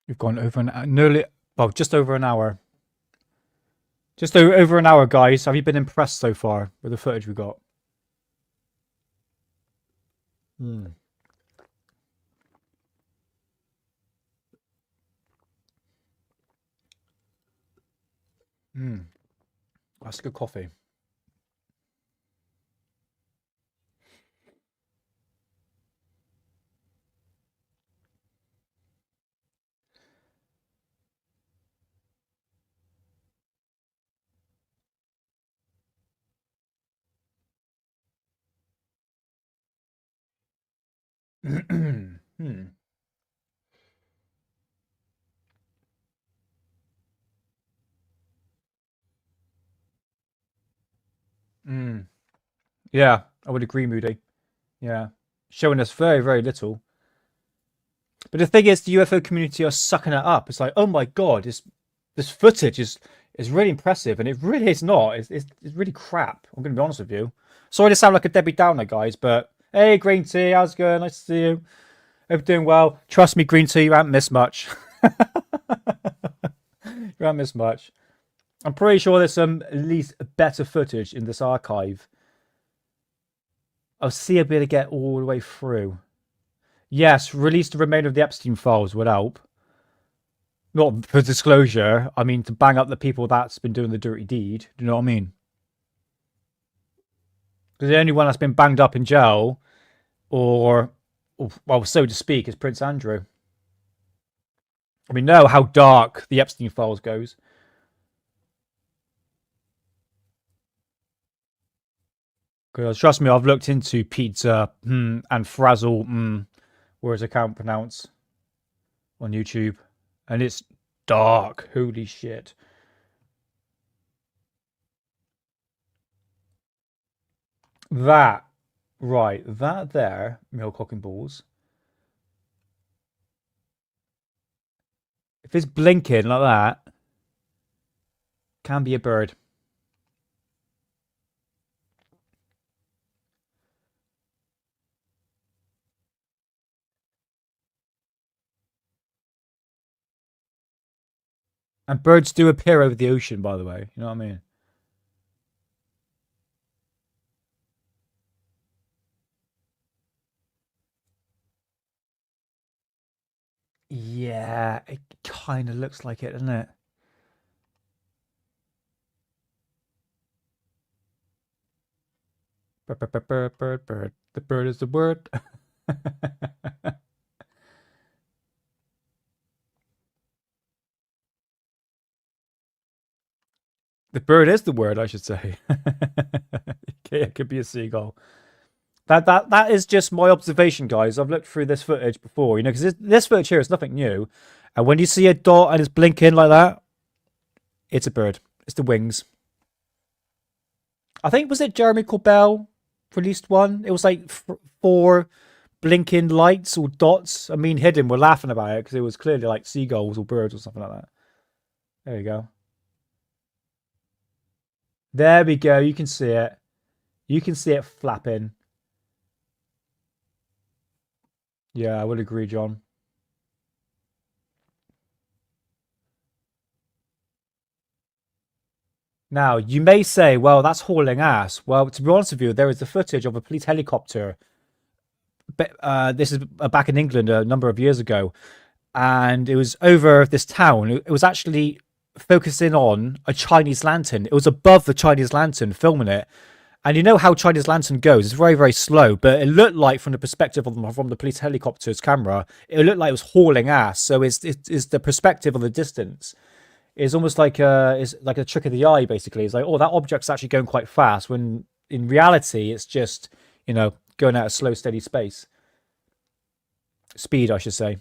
We've gone over nearly, well, just over an hour. Just over an hour, guys. Have you been impressed so far with the footage we got? Hmm. That's good coffee. Yeah, I would agree, Moody. Yeah, showing us very, very little. But the thing is, the UFO community are sucking it up. It's like, oh my god, this footage is really impressive, and it really is not. It's really crap. I'm going to be honest with you. Sorry to sound like a Debbie Downer, guys, but hey, Green Tea, how's it going? Nice to see you. Hope you're doing well. Trust me, Green Tea, you haven't missed much. You haven't missed much. I'm pretty sure there's some at least better footage in this archive. I'll see a bit to get all the way through. Yes, release the remainder of the Epstein files would help. Not for disclosure. I mean, to bang up the people that's been doing the dirty deed. Do you know what I mean? Because the only one that's been banged up in jail, or well, so to speak, is Prince Andrew. We know how dark the Epstein files goes. Because trust me, I've looked into pizza and frazzle, where's account pronounced on YouTube, and it's dark. Holy shit. That, right, that there, Millcock and Balls. If it's blinking like that, can be a bird. And birds do appear over the ocean, by the way. You know what I mean? Yeah, it kind of looks like it, doesn't it? Bird, bird, bird, bird, bird, bird. The bird is the word. The bird is the word, I should say. It could be a seagull. That is just my observation, guys. I've looked through this footage before, you know, because this footage here is nothing new. And when you see a dot and it's blinking like that, it's a bird. It's the wings. I think, was it Jeremy Corbell released one? It was like 4 blinking lights or dots. I mean, hidden. We're laughing about it because it was clearly like seagulls or birds or something like that. There you go. There we go. You can see it. You can see it flapping. Yeah, I would agree, John. Now, you may say, well, that's hauling ass. Well, to be honest with you, there is the footage of a police helicopter. This is back in England a number of years ago. And it was over this town. It was actually focusing on a Chinese lantern. It was above the Chinese lantern filming it. And you know how Chinese lantern goes. It's very, very slow. But it looked like, from the perspective of from the police helicopter's camera, it looked like it was hauling ass. So it's the perspective of the distance. It's almost like a trick of the eye, basically. It's like, oh, that object's actually going quite fast, when in reality it's just, you know, going at a slow, steady speed, I should say.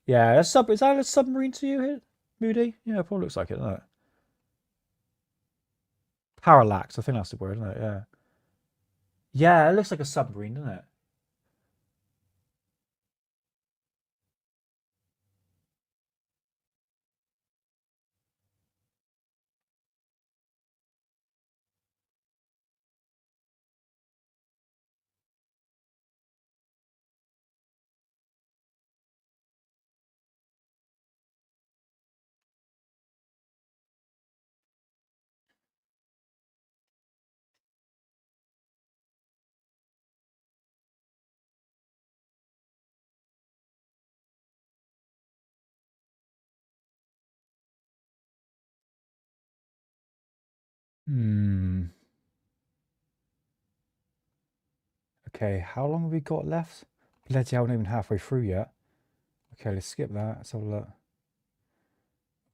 Yeah, is that a submarine to you here, Moody? Yeah, it probably looks like it, doesn't it? Parallax, I think that's the word, isn't it? Yeah. Yeah, it looks like a submarine, doesn't it? Hmm. Okay, how long have we got left? Bloody hell, we're not even halfway through yet. Okay, let's skip that. Let's have a look.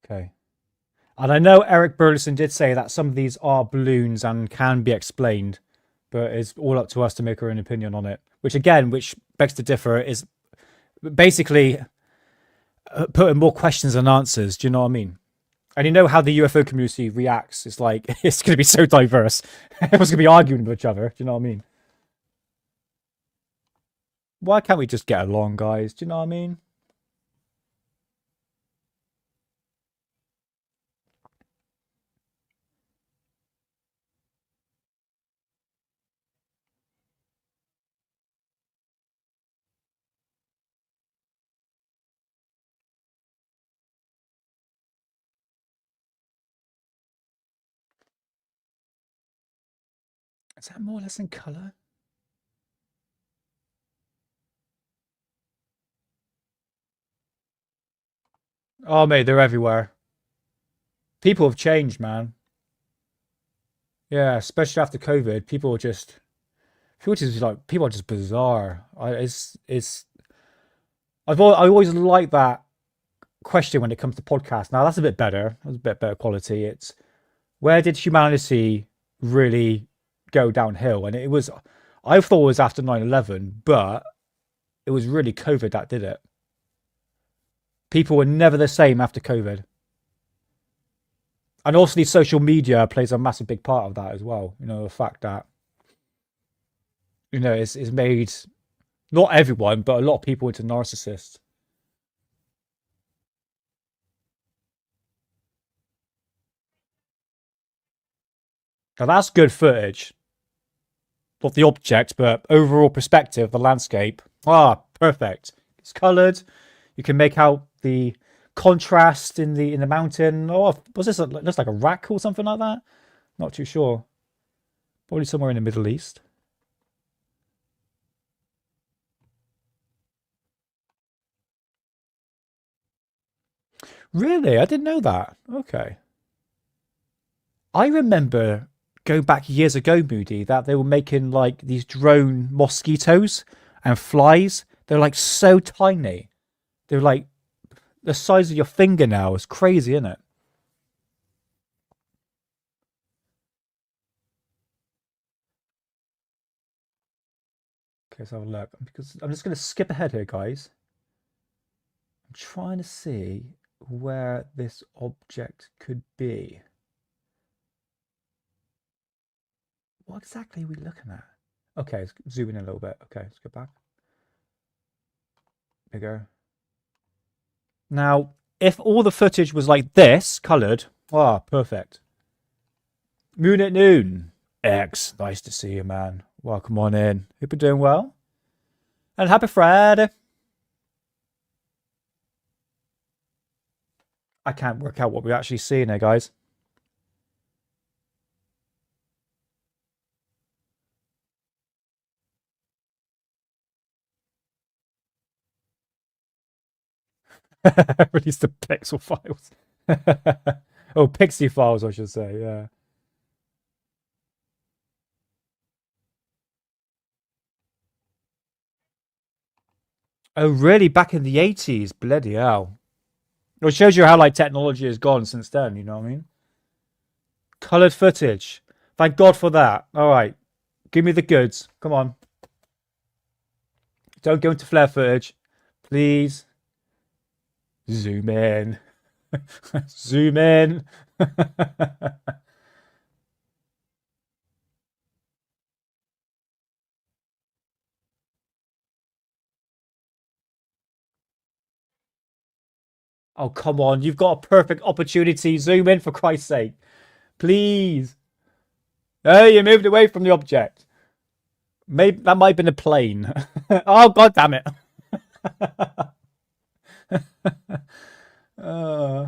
Okay. And I know Eric Burleson did say that some of these are balloons and can be explained, but it's all up to us to make our own opinion on it. Which, again, which begs to differ, is basically putting more questions than answers. Do you know what I mean? And you know how the UFO community reacts. It's like, it's going to be so diverse. Everyone's going to be arguing with each other. Do you know what I mean? Why can't we just get along, guys? Do you know what I mean? Is that more or less in colour? Oh, mate, they're everywhere. People have changed, man. Yeah, especially after COVID, people are just bizarre. I always like that question when it comes to podcasts. Now that's a bit better. That's a bit better quality. It's, where did humanity really go downhill? And I thought it was after 9/11, but it was really COVID that did it. People were never the same after COVID. And also, social media plays a massive big part of that as well. You know, the fact that, you know, it's made not everyone, but a lot of people into narcissists. Now that's good footage of the object, but overall perspective, the landscape, perfect. It's coloured. You can make out the contrast in the mountain. Oh, was this looks like a rack or something like that? Not too sure. Probably somewhere in the Middle East. Really? I didn't know that. Okay. I remember going back years ago, Moody, that they were making like these drone mosquitoes and flies. They're like so tiny. They're like the size of your fingernail. It's crazy, isn't it? Okay, let's have a look. Because I'm just going to skip ahead here, guys. I'm trying to see where this object could be. What exactly are we looking at? Okay, let's zoom in a little bit. Okay, let's go back. Bigger. Now, if all the footage was like this, coloured, perfect. Moon at noon. X, nice to see you, man. Welcome on in. Hope you're doing well. And happy Friday. I can't work out what we're actually seeing here, guys. Release the pixel files. Oh, pixie files, I should say, yeah. Oh, really? Back in the 80s? Bloody hell. It shows you how like technology has gone since then, you know what I mean? Coloured footage. Thank God for that. All right. Give me the goods. Come on. Don't go into flare footage. Please. Zoom in. Zoom in. Oh, come on. You've got a perfect opportunity. Zoom in for Christ's sake. Please. Oh, you moved away from the object. Maybe that might have been a plane. Oh, God damn it. uh,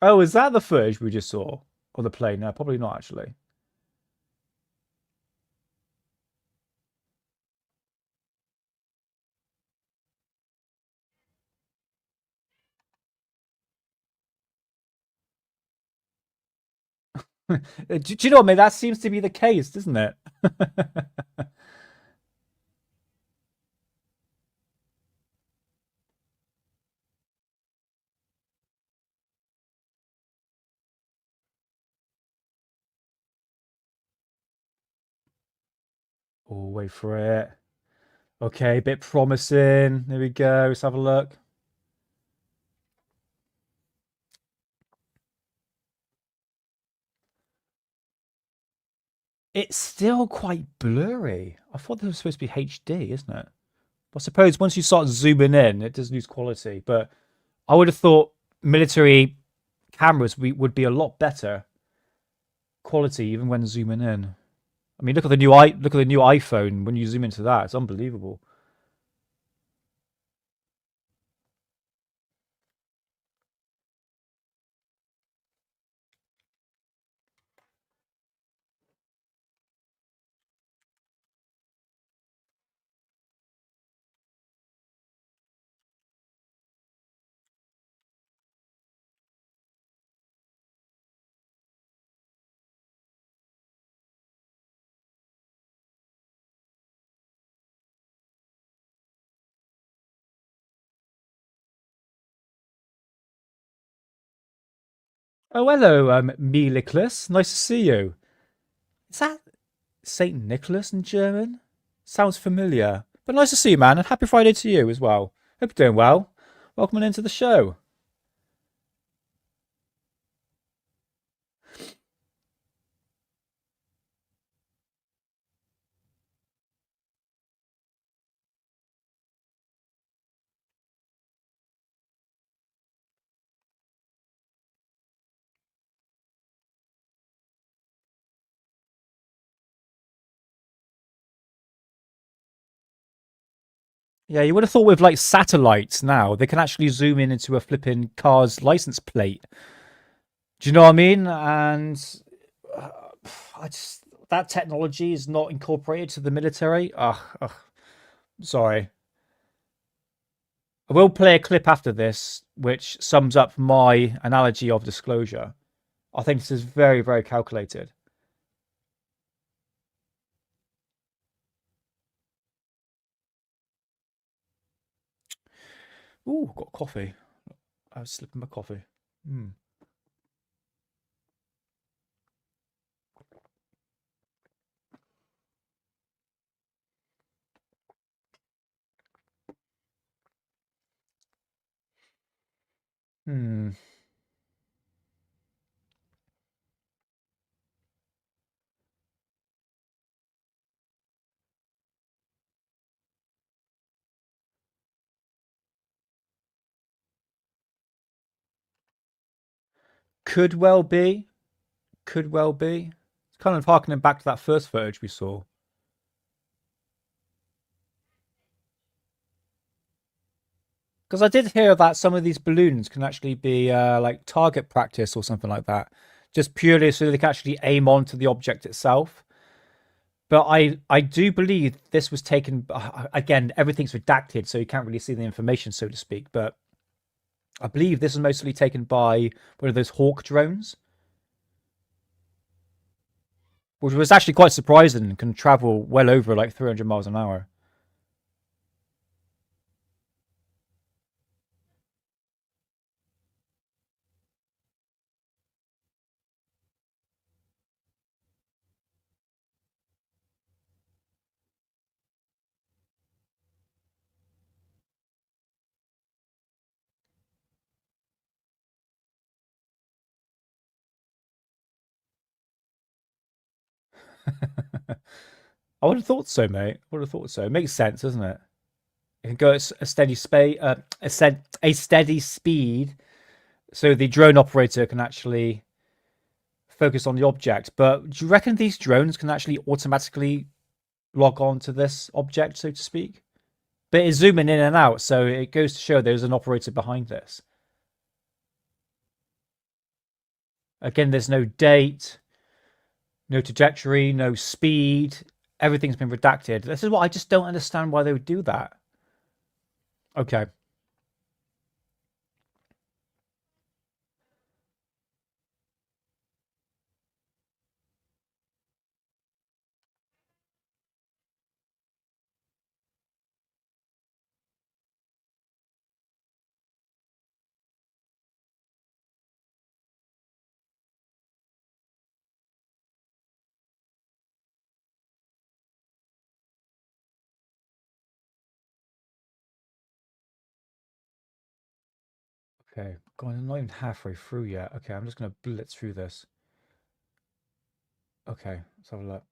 oh, is that the footage we just saw? Or the plane? No, probably not, actually. Do you know what, mate? That seems to be the case, doesn't it? Oh, wait for it. Okay, a bit promising. There we go. Let's have a look. It's still quite blurry. I thought this was supposed to be HD, isn't it? I suppose once you start zooming in, it does lose quality. But I would have thought military cameras would be a lot better quality even when zooming in. I mean, look at the new iPhone. When you zoom into that, it's unbelievable. Oh, hello, me Nicholas. Nice to see you. Is that Saint Nicholas in German? Sounds familiar. But nice to see you, man, and happy Friday to you as well. Hope you're doing well. Welcome on into the show. Yeah, you would have thought with like satellites now, they can actually zoom in into a flipping car's license plate. Do you know what I mean? And uh, I just that technology is not incorporated to the military. Ugh, sorry. I will play a clip after this, which sums up my analogy of disclosure. I think this is very, very calculated. Ooh, got coffee. I was slipping my coffee. Mm. Could well be. Could well be. It's kind of harkening back to that first footage we saw. Because I did hear that some of these balloons can actually be like target practice or something like that, just purely so they can actually aim onto the object itself. But I do believe this was taken again. Everything's redacted, so you can't really see the information, so to speak. But I believe this was mostly taken by one of those Hawk drones, which was actually quite surprising and can travel well over like 300 miles an hour. I would have thought so, mate. I would have thought so. It makes sense, doesn't it? It can go at a steady a steady speed, so the drone operator can actually focus on the object. But do you reckon these drones can actually automatically log on to this object, so to speak? But it's zooming in and out, so it goes to show there's an operator behind this. Again, there's no date, no trajectory, no speed. Everything's been redacted. This is what I just don't understand why they would do that. Okay. Okay. God, I'm not even halfway through yet. Okay, I'm just going to blitz through this. Okay, let's have a look.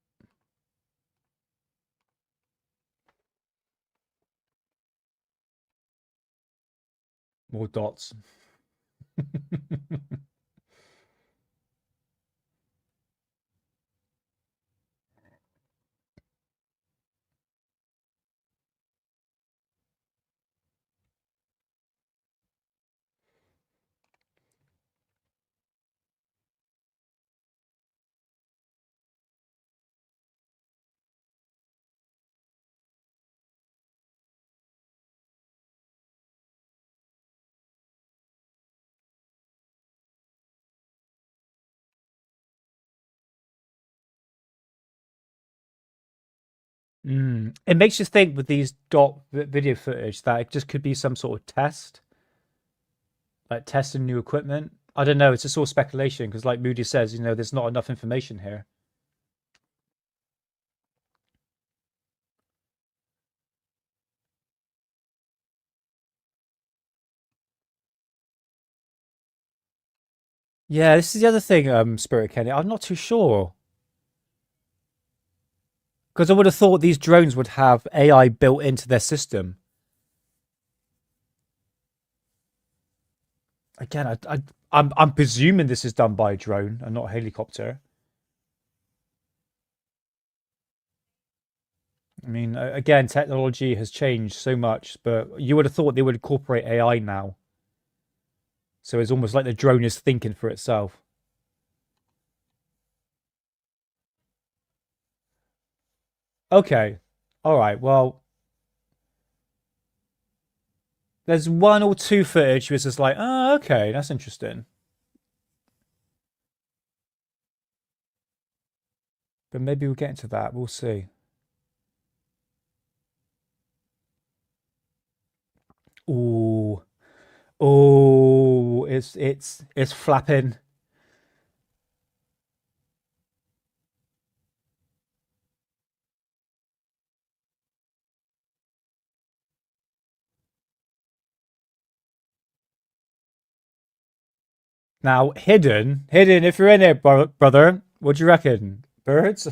More dots. It makes you think with these video footage that it just could be some sort of test, like testing new equipment. I don't know. It's just all speculation because, like Moody says, there's not enough information here. Yeah, this is the other thing, Spirit Kenny. I'm not too sure because I would have thought these drones would have AI built into their system. Again, I'm presuming this is done by a drone and not a helicopter. I mean, again, technology has changed so much, but you would have thought they would incorporate AI now. So it's almost like the drone is thinking for itself. Okay. All right. Well, there's one or two footage which is like, oh, okay, that's interesting. But maybe we'll get into that. We'll see. Ooh. Oh, it's flapping. Now, hidden. If you're in it, brother, what do you reckon? Birds?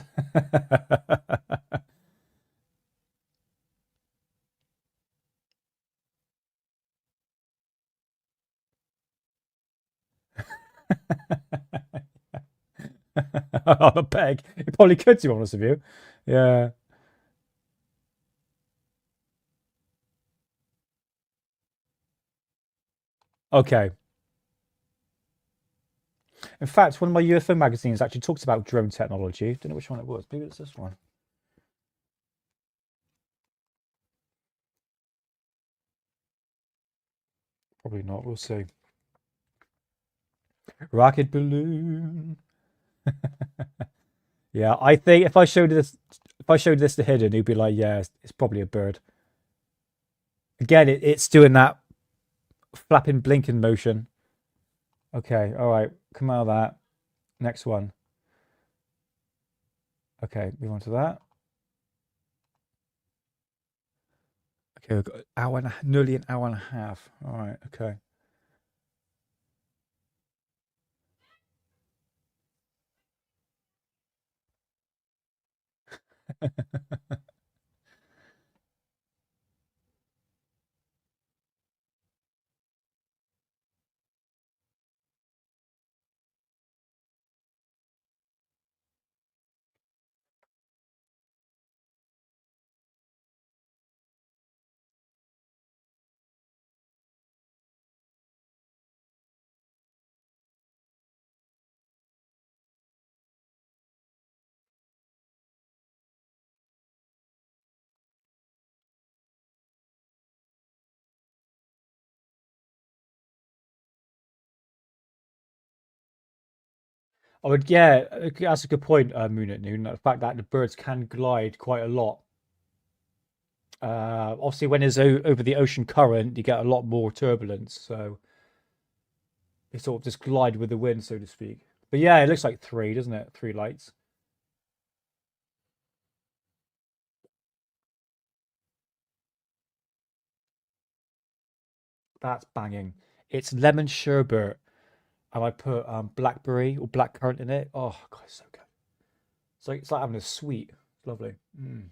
On a peg. It probably could, to be honest with you. Yeah. Okay. In fact, one of my UFO magazines actually talks about drone technology. Don't know which one it was. Maybe it's this one. Probably not. We'll see. Rocket balloon. Yeah, I think if I showed this to Hidden, he'd be like, "Yeah, it's probably a bird." Again, it's doing that flapping, blinking motion. Okay, all right, come out of that. Next one. Okay, move on to that. Okay, we've got nearly an hour and a half. All right, okay. I would, yeah, that's a good point, Moon at Noon. The fact that the birds can glide quite a lot. Obviously, when it's over the ocean current, you get a lot more turbulence. So they sort of just glide with the wind, so to speak. But yeah, it looks like three, doesn't it? Three lights. That's banging. It's lemon sherbet, and I put blackberry or blackcurrant in it. Oh god, it's so good. It's like having a sweet. It's lovely. Mm.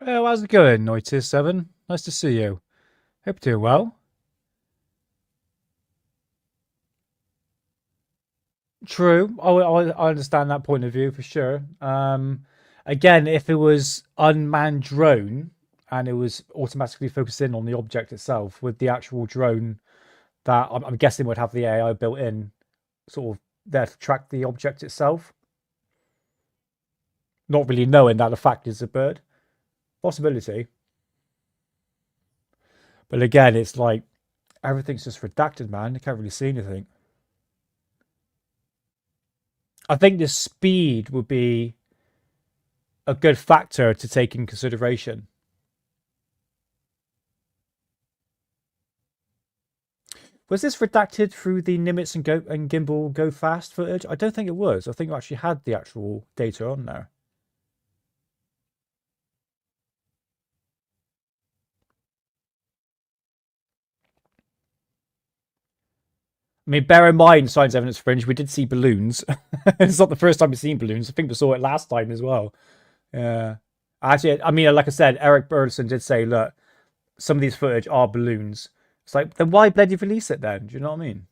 Oh, how's it going, Noitis7? Nice to see you. Hope you're doing well. True. I understand that point of view for sure. Again, if it was unmanned drone and it was automatically focused in on the object itself, with the actual drone that I'm guessing would have the AI built in, sort of there to track the object itself, not really knowing that the fact is a bird. Possibility. But again, it's like everything's just redacted, man. You can't really see anything. I think the speed would be a good factor to take in consideration. Was this redacted through the Nimitz and Gimbal Go Fast footage? I don't think it was. I think it actually had the actual data on there. I mean, bear in mind, Science Evidence Fringe, we did see balloons. It's not the first time we've seen balloons. I think we saw it last time as well. Yeah. Actually, I mean, like I said, Eric Burleson did say, look, some of these footage are balloons. It's like, then why bloody release it then? Do you know what I mean?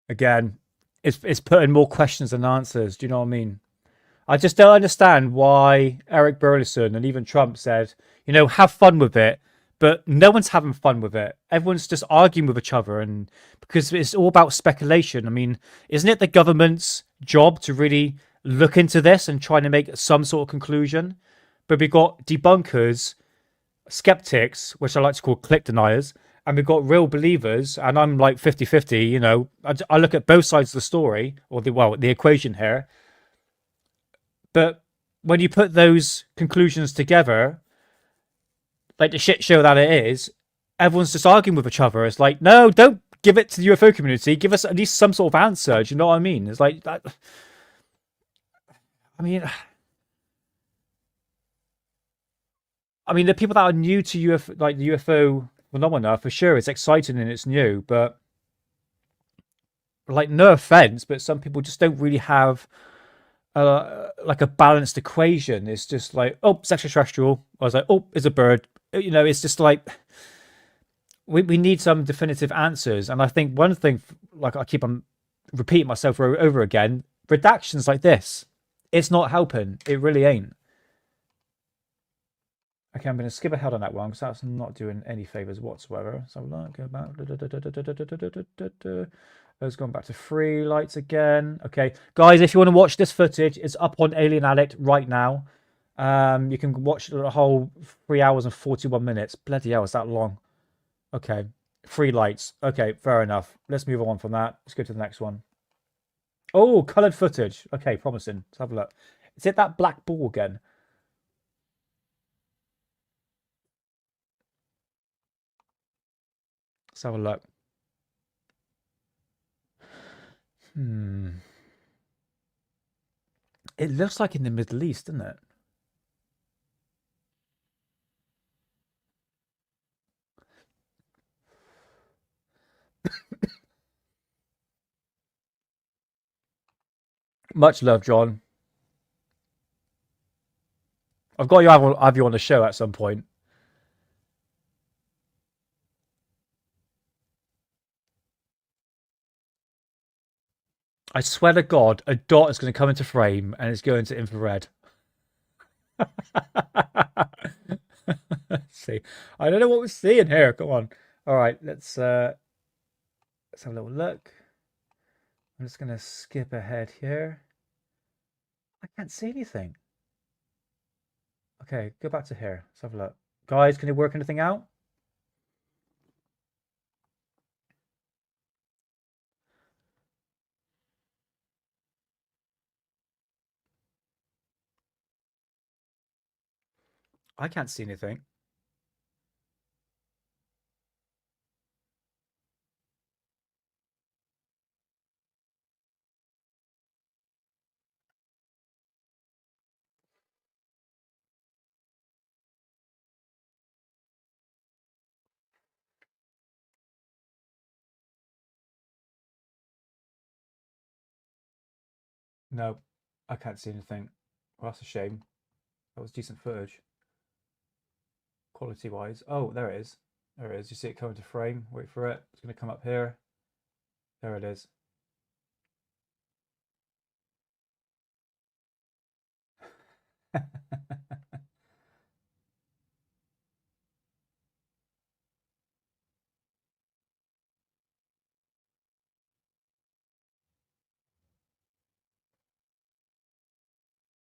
Again, it's putting more questions than answers. Do you know what I mean? I just don't understand why Eric Burleson and even Trump said, have fun with it, but no one's having fun with it. Everyone's just arguing with each other, and because it's all about speculation. I mean, isn't it the government's job to really look into this and try to make some sort of conclusion? But we've got debunkers, skeptics, which I like to call click deniers, and we've got real believers, and I'm like 50-50. You know, I look at both sides of the story, or the equation here. But when you put those conclusions together, like the shit show that it is, everyone's just arguing with each other. It's like, no, don't give it to the UFO community. Give us at least some sort of answer. Do you know what I mean? It's like that. I mean, the people that are new to UFO, like the UFO phenomena, for sure, it's exciting and it's new. But like, no offense, but some people just don't really have like a balanced equation. It's just like, oh, it's extraterrestrial. I was like, oh, it's a bird. You know, it's just like we need some definitive answers. And I think one thing, like I keep on repeating myself over again, redactions like this, it's not helping. It really ain't. Okay, I'm going to skip ahead on that one because that's not doing any favors whatsoever. So I'll go back. Let's go back to free lights again. Okay, guys, if you want to watch this footage, it's up on Alien Addict right now. You can watch the whole 3 hours and 41 minutes. Bloody hell, it's that long. Okay, free lights. Okay, fair enough. Let's move on from that. Let's go to the next one. Oh, coloured footage. Okay, promising. Let's have a look. Is it that black ball again? Let's have a look. It looks like in the Middle East, doesn't it? Much love, John. I've got to have you on the show at some point. I swear to God, a dot is going to come into frame and it's going to infrared. Let's see. I don't know what we're seeing here. Come on. All right, let's have a little look. I'm just going to skip ahead here. I can't see anything. Okay, go back to here. Let's have a look. Guys, can you work anything out? I can't see anything. No, I can't see anything. Well, that's a shame. That was decent footage. Quality wise. Oh, there it is. There it is. You see it coming to frame. Wait for it. It's going to come up here. There it is.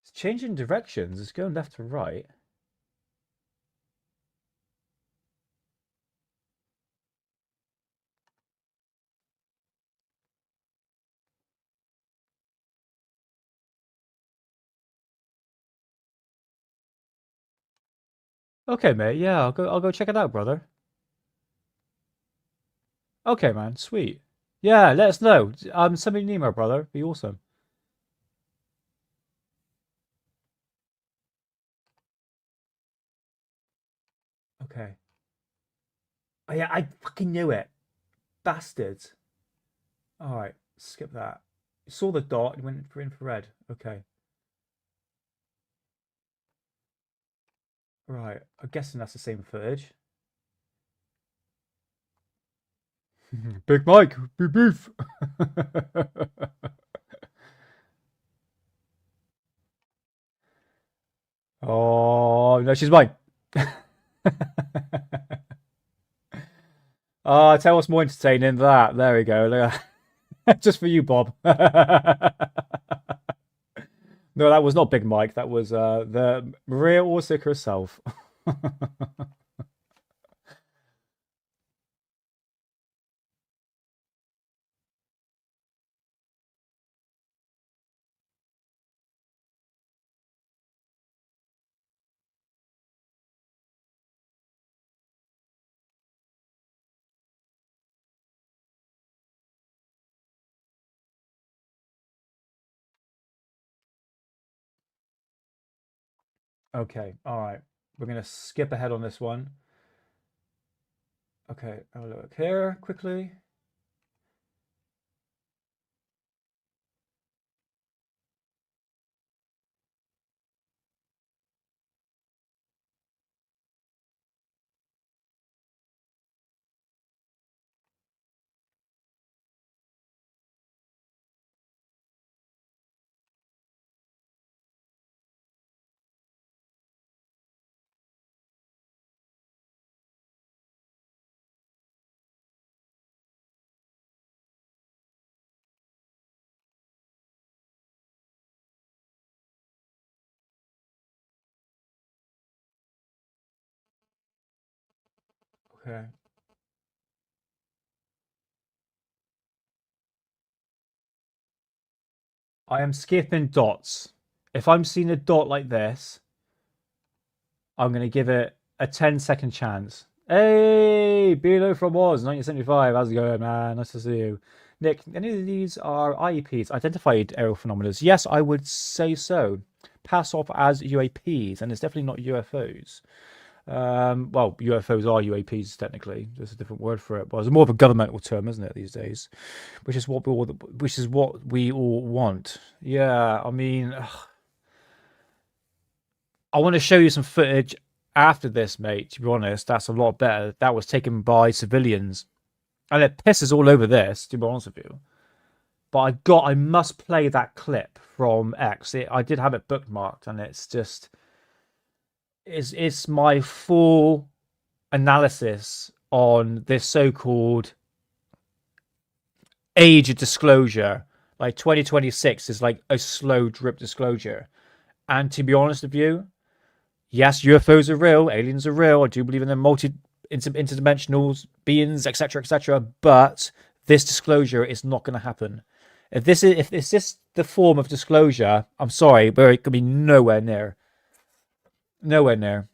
It's changing directions. It's going left to right. Okay, mate. Yeah, I'll go check it out, brother. Okay, man. Sweet. Yeah, let us know. Send me an email, brother. Be awesome. Okay. Oh, yeah, I fucking knew it. Bastards. All right, skip that. You saw the dot and went for infrared. Okay. Right. I'm guessing that's the same footage. Big Mike, beef beef. Oh no, she's mine. Oh, I tell you what's more entertaining than that. There we go. Just for you, Bob. No, that was not Big Mike. That was the Maria Orsic herself. Okay, all right. We're gonna skip ahead on this one. Okay, have a look here quickly. Okay. I am skipping dots. If I'm seeing a dot like this, I'm going to give it a 10-second chance. Hey, Bilo from Oz, 1975. How's it going, man? Nice to see you. Nick, any of these are IEPs, identified aerial phenomena? Yes, I would say so. Pass off as UAPs, and it's definitely not UFOs. Well, UFOs are UAPs technically. There's a different word for it, but it's more of a governmental term, isn't it, these days? Which is what we all want. Yeah, I mean, I want to show you some footage after this, mate. To be honest, that's a lot better. That was taken by civilians, and it pisses all over this. To be honest with you, but I must play that clip from X. I did have it bookmarked, and it's just, it's my full analysis on this so-called age of disclosure. Like 2026 is like a slow drip disclosure, and to be honest with you, yes, UFOs are real, aliens are real. I do believe in them, interdimensional beings, etc., etc. But this disclosure is not going to happen. If this is the form of disclosure, I'm sorry, but it could be nowhere near. Nowhere near.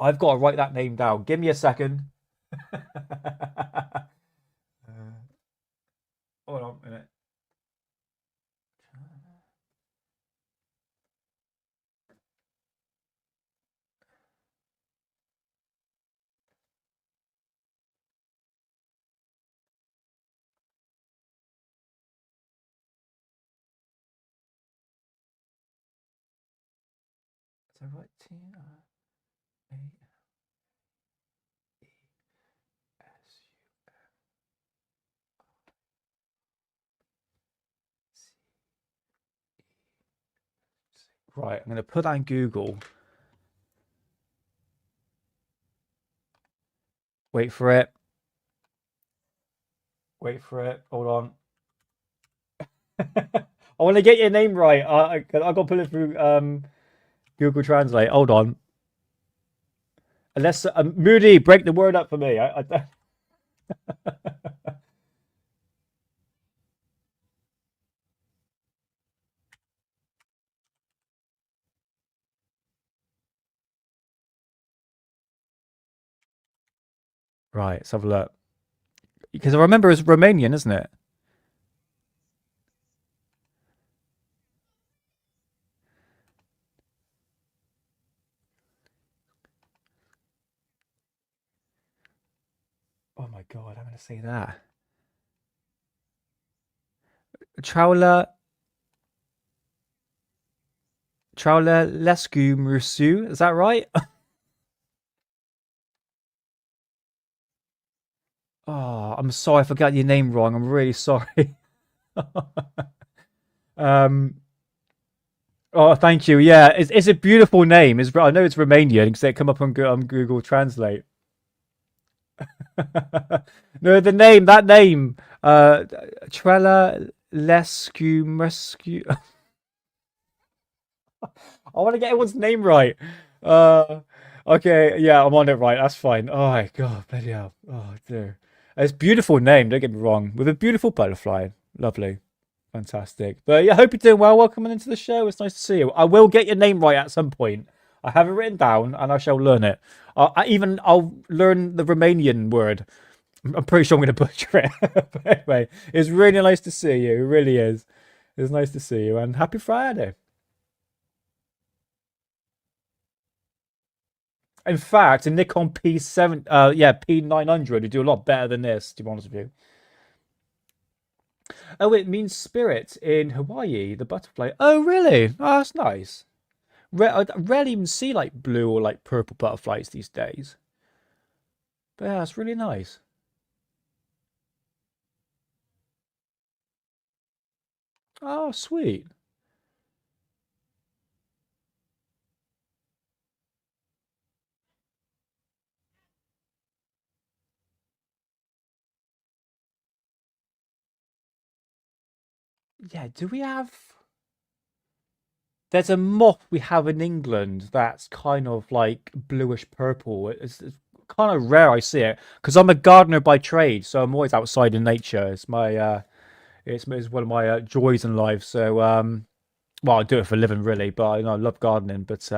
I've got to write that name down. Give me a second. Hold on a minute. Is that right? Right, I'm going to put that in Google. Wait for it. Wait for it. Hold on. I want to get your name right. I got to put it through Google Translate. Hold on. Unless Moody, break the word up for me. Right, let's have a look. Because I remember it's Romanian, isn't it? Oh my god, I'm going to say that. Traula Lescu Musu, is that right? Oh, I'm sorry, I forgot your name wrong. I'm really sorry. um, oh, thank you. Yeah, it's a beautiful name. I know it's Romanian because they come up on Google Translate. No, that name, Trella Lescu. I want to get everyone's name right. Uh, okay, yeah, I'm on it right. That's fine. Oh my god, bloody hell. Oh dear. It's a beautiful name. Don't get me wrong. With a beautiful butterfly. Lovely, fantastic. But yeah, I hope you're doing well. Welcome into the show. It's nice to see you. I will get your name right at some point. I have it written down, and I shall learn it. I'll learn the Romanian word. I'm pretty sure I'm going to butcher it. But anyway, it's really nice to see you. It really is. It's nice to see you, and happy Friday. In fact, a Nikon P900 would do a lot better than this, to be honest with you. Oh, it means spirit in Hawaii, the butterfly. Oh, really? Oh, that's nice. I rarely even see like blue or like purple butterflies these days. But yeah, it's really nice. Oh, sweet. Yeah, do we have... There's a moth we have in England that's kind of like bluish purple. It's kind of rare I see it because I'm a gardener by trade, so I'm always outside in nature. It's one of my joys in life. So well, I do it for a living really, but I love gardening. But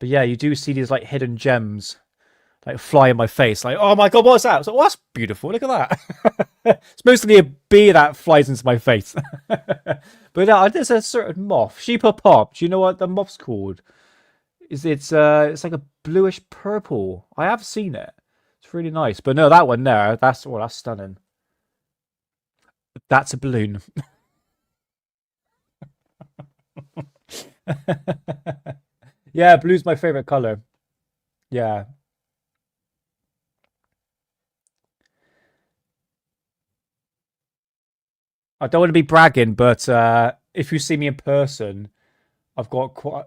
yeah, you do see these like hidden gems like fly in my face. Like, oh my god, what's that? So, oh, that's beautiful. Look at that. It's mostly a bee that flies into my face. But there's a certain moth, sheep pop. Do you know what the moth's called? It's like a bluish purple. I have seen it. It's really nice. But no, that one there, that's stunning. That's a balloon. Yeah, blue's my favorite color. Yeah. I don't want to be bragging, but if you see me in person, I've got quite.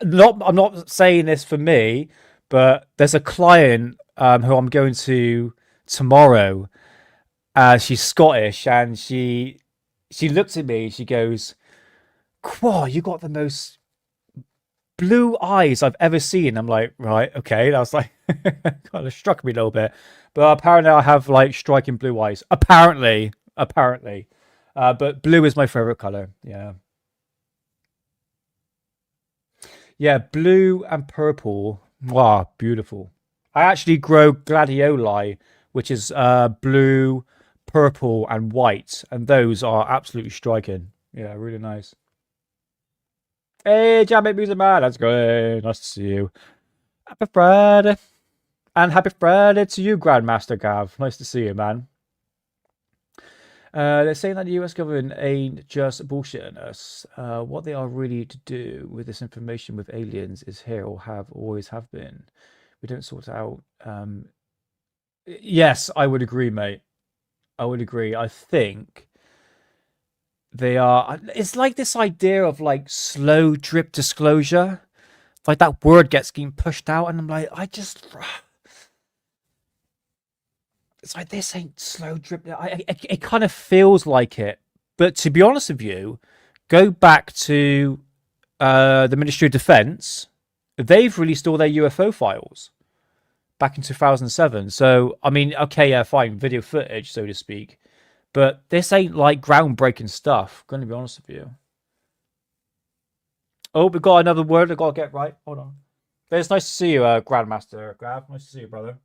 Not, I'm not saying this for me, but there's a client who I'm going to tomorrow. She's Scottish, and she looks at me. She goes, "Quah, you got the most blue eyes I've ever seen." I'm like, right, okay. That was like kind of struck me a little bit, but apparently I have like striking blue eyes. Apparently. But blue is my favorite color. Yeah. Yeah, blue and purple. Wow, beautiful. I actually grow gladioli, which is blue, purple, and white, and those are absolutely striking. Yeah, really nice. Hey, Jamie Music Man, that's great. Nice to see you. Happy Friday. And happy Friday to you, Grandmaster Gav. Nice to see you, man. They're saying that the US government ain't just bullshitting us. What they are really to do with this information with aliens is here or always have been. We don't sort out. Yes, I would agree, mate. I would agree. I think they are. It's like this idea of like slow drip disclosure. Like that word gets getting pushed out, and I'm like, it's like this ain't slow drip. It kind of feels like it, but to be honest with you, go back to the Ministry of Defense. They've released all their UFO files back in 2007. So I mean, okay, yeah, fine, video footage, so to speak, but this ain't like groundbreaking stuff. I'm gonna be honest with you. Oh, we got another word I gotta get right. Hold on. But it's nice to see you, Grandmaster Grav. Nice to see you, brother.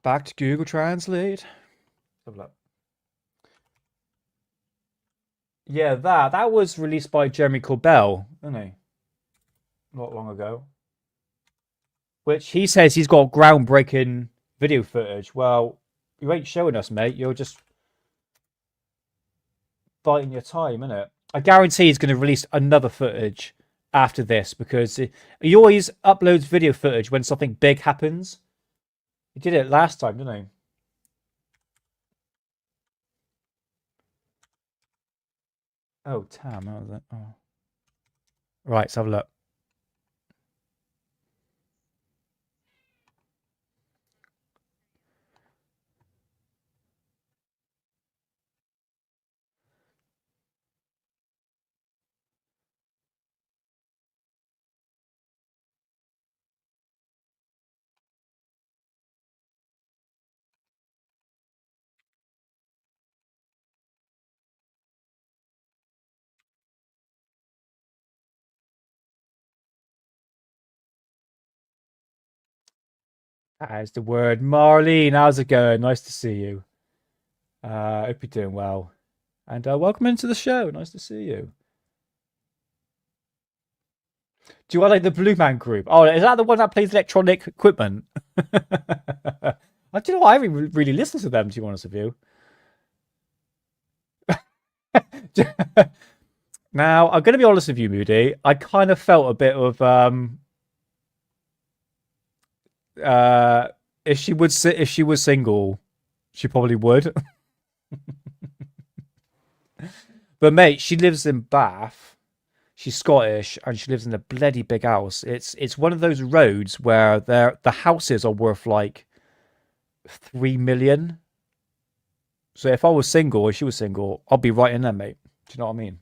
Back to Google Translate. Have a look. Yeah, that was released by Jeremy Corbell, didn't he? Not long ago. Which he says he's got groundbreaking video footage. Well, you ain't showing us, mate. You're just biding your time, innit? I guarantee he's going to release another footage after this because he always uploads video footage when something big happens. He did it last time, didn't he? Oh, Tam, how was that? Oh. Right, let's have a look. That is the word. Marlene, how's it going? Nice to see you. Hope you're doing well. And welcome into the show. Nice to see you. Do I like the Blue Man Group? Oh, is that the one that plays electronic equipment? I don't know. I haven't really listened to them, to be honest with you. Now, I'm going to be honest with you, Moody. I kind of felt a bit of uh, if she was single, she probably would. But mate, she lives in Bath. She's Scottish and she lives in a bloody big house. It's one of those roads where the houses are worth like 3 million. So if I was single or she was single, I'd be right in there, mate. Do you know what I mean?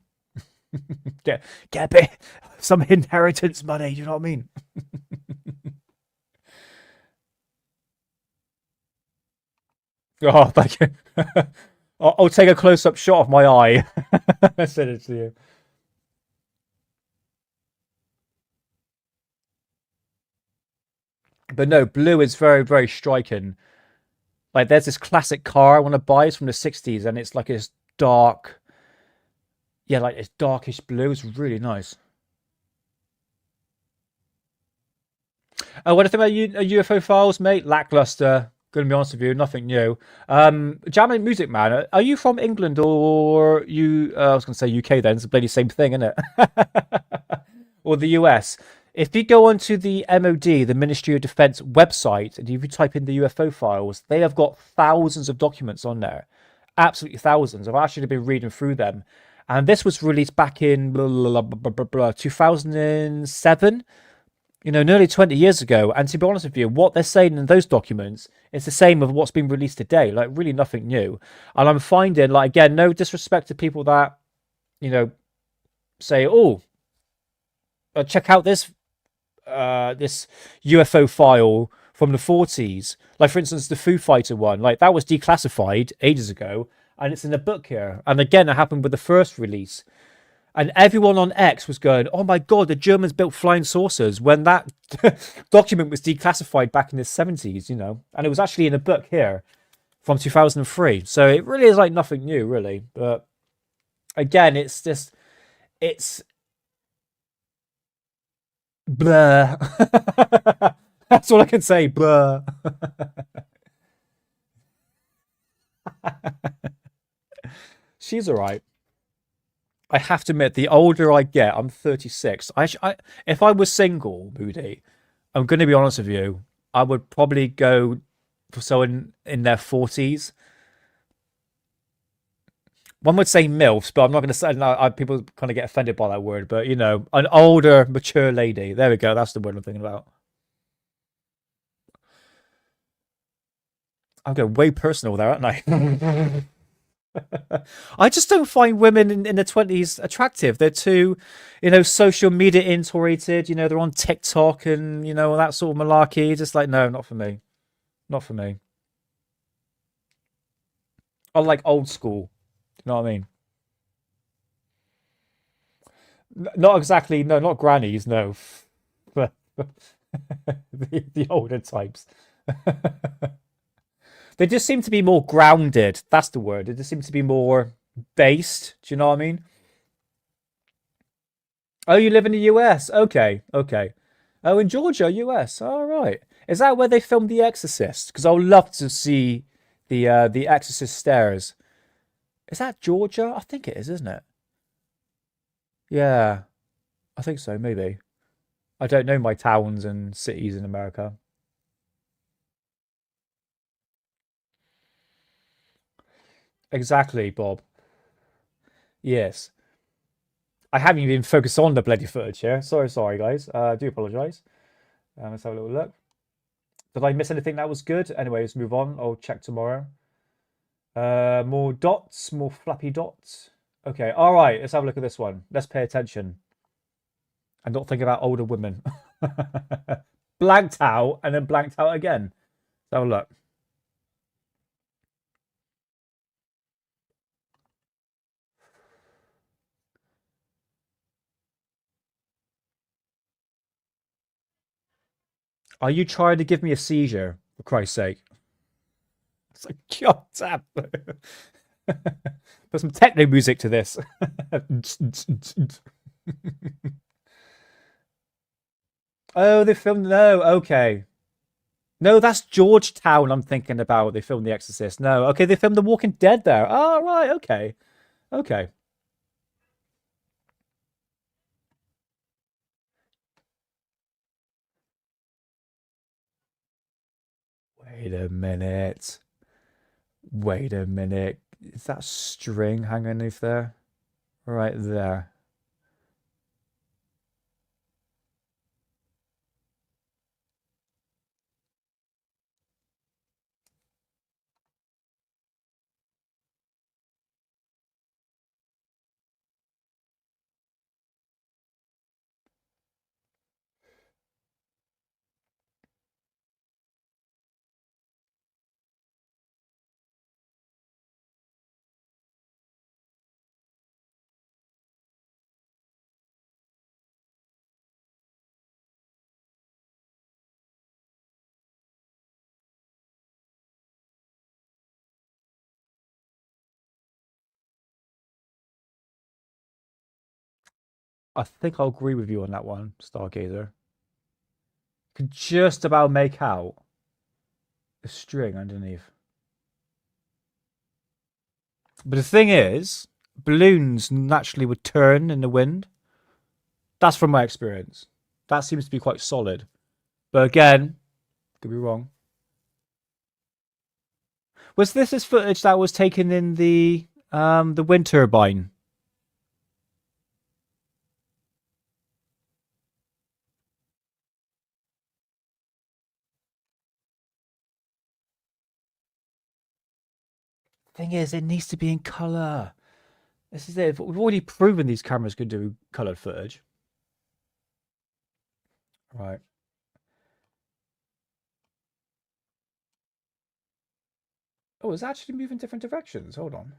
Get a bit some inheritance money. Do you know what I mean? Oh, thank you. I'll take a close up shot of my eye. I send it to you. But no, blue is very, very striking. Like, there's this classic car I want to buy. It's from the 60s, and it's like this dark, yeah, like it's darkish blue. It's really nice. Oh, what do you think about UFO Files, mate? Lackluster. Gonna be honest with you, nothing new. Jamming Music Man, are you from England or you? I was gonna say UK. Then it's the bloody same thing, isn't it? Or the US. If you go onto the MOD, the Ministry of Defence website, and if you type in the UFO files, they have got thousands of documents on there. Absolutely thousands. I've actually been reading through them. And this was released back in 2007, nearly 20 years ago. And to be honest with you, what they're saying in those documents is the same of what's been released today. Like, really nothing new. And I'm finding, like, again, no disrespect to people that, you know, say, oh, check out this UFO file from the 40s. Like, for instance, the Foo Fighter one, like that was declassified ages ago, and it's in a book here. And again, it happened with the first release. And everyone on X was going, "Oh my god, the Germans built flying saucers," when that document was declassified back in the 70s, and it was actually in a book here from 2003. So it really is like nothing new, really. But again, it's blur. That's all I can say. Blur. She's all right. I have to admit, the older I get, I'm 36. If I was single, Moody, I'm going to be honest with you, I would probably go for someone in their 40s. One would say MILFs, but I'm not going to say, no, people kind of get offended by that word, but an older, mature lady. There we go. That's the word I'm thinking about. I'm going way personal there, aren't I? I just don't find women in their 20s attractive. They're too, social media oriented. They're on TikTok and, that sort of malarkey. Just like, no, not for me. Not for me. I like old school. You know what I mean? Not exactly, no, not grannies, no. But the older types. They just seem to be more grounded. That's the word. They just seem to be more based. Do you know what I mean? Oh, you live in the US? Okay, okay. Oh, in Georgia, US. All right. Is that where they filmed The Exorcist? Because I would love to see the Exorcist stairs. Is that Georgia? I think it is, isn't it? Yeah, I think so. Maybe. I don't know my towns and cities in America. Exactly, Bob. Yes. I haven't even focused on the bloody footage here. Sorry, guys. I do apologise. Let's have a little look. Did I miss anything that was good? Anyway, let's move on. I'll check tomorrow. More dots, more flappy dots. Okay, all right. Let's have a look at this one. Let's pay attention and not think about older women. Blanked out and then blanked out again. Let's have a look. Are you trying to give me a seizure, for Christ's sake? It's like, God damn. Put some techno music to this. Oh, they filmed. No, okay. No, that's Georgetown I'm thinking about. They filmed The Exorcist. No, okay, they filmed The Walking Dead there. Oh, right, okay. Okay. Wait a minute. Wait a minute. Is that string hanging underneath there? Right there. I think I'll agree with you on that one, Stargazer. Could just about make out the string underneath. But the thing is, balloons naturally would turn in the wind. That's from my experience. That seems to be quite solid. But again, could be wrong. Was this footage that was taken in the wind turbine? Thing is, it needs to be in color. This is it. We've already proven these cameras can do colored footage. Right. Oh, it's actually moving different directions. Hold on.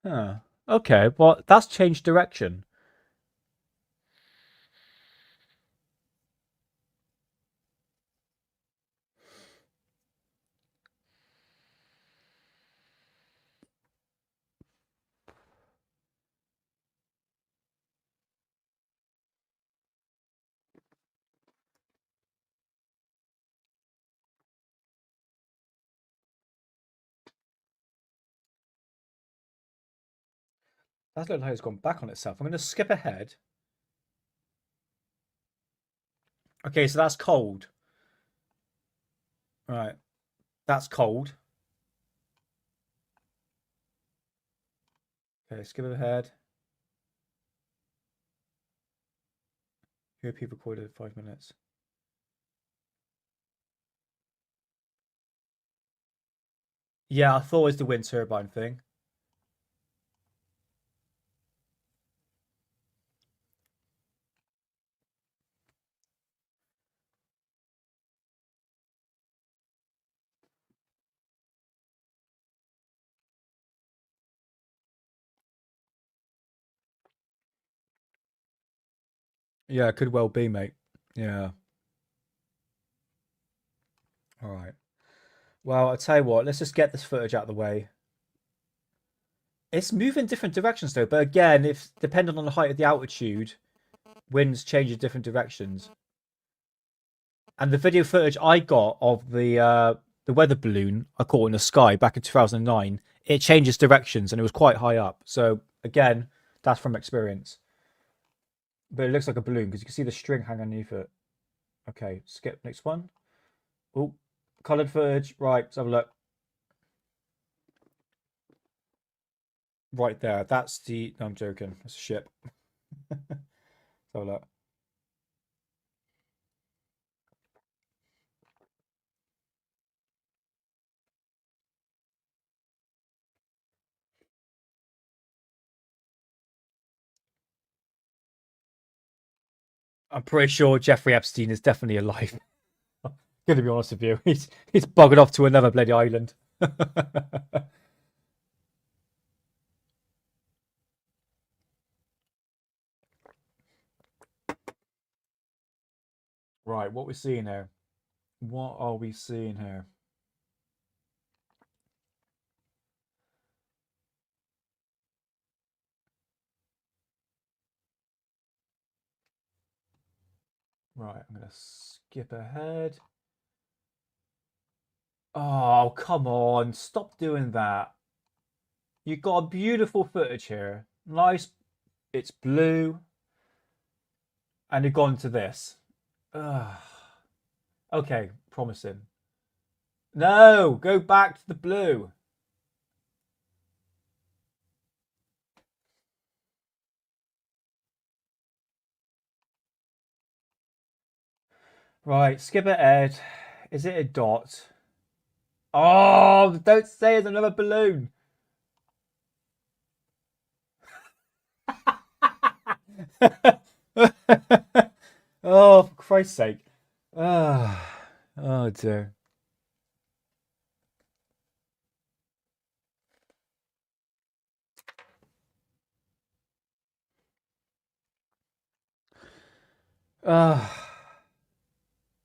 Huh. Okay, well, that's changed direction. That's looking like it's gone back on itself. I'm going to skip ahead. Okay, so that's cold. Right. That's cold. Okay, skip ahead. UAP recorded 5 minutes. Yeah, I thought it was the wind turbine thing. Yeah, it could well be, mate. Yeah. All right. Well, I'll tell you what, let's just get this footage out of the way. It's moving different directions though, but again, if depending on the height of the altitude, winds change in different directions. And the video footage I got of the weather balloon I caught in the sky back in 2009, it changes directions and it was quite high up. So again, That's from experience. But it looks like a balloon because you can see the string hanging underneath it. Okay, skip next one. Oh, coloured footage. Right, let's have a look. Right there. That's the. No, I'm joking. That's a ship. Let's have a look. I'm pretty sure Jeffrey Epstein is definitely alive. Gonna be honest with you, he's buggered off to another bloody island. Right, what we're seeing here? What are we seeing here? Right, I'm gonna skip ahead. Oh, come on, stop doing that. You've got beautiful footage here. Nice, it's blue. And you've gone to this. Ugh. Okay, promising. No, go back to the blue. Right, skip ahead. Is it a dot? Oh, don't say it's another balloon. Oh, for Christ's sake. Oh dear.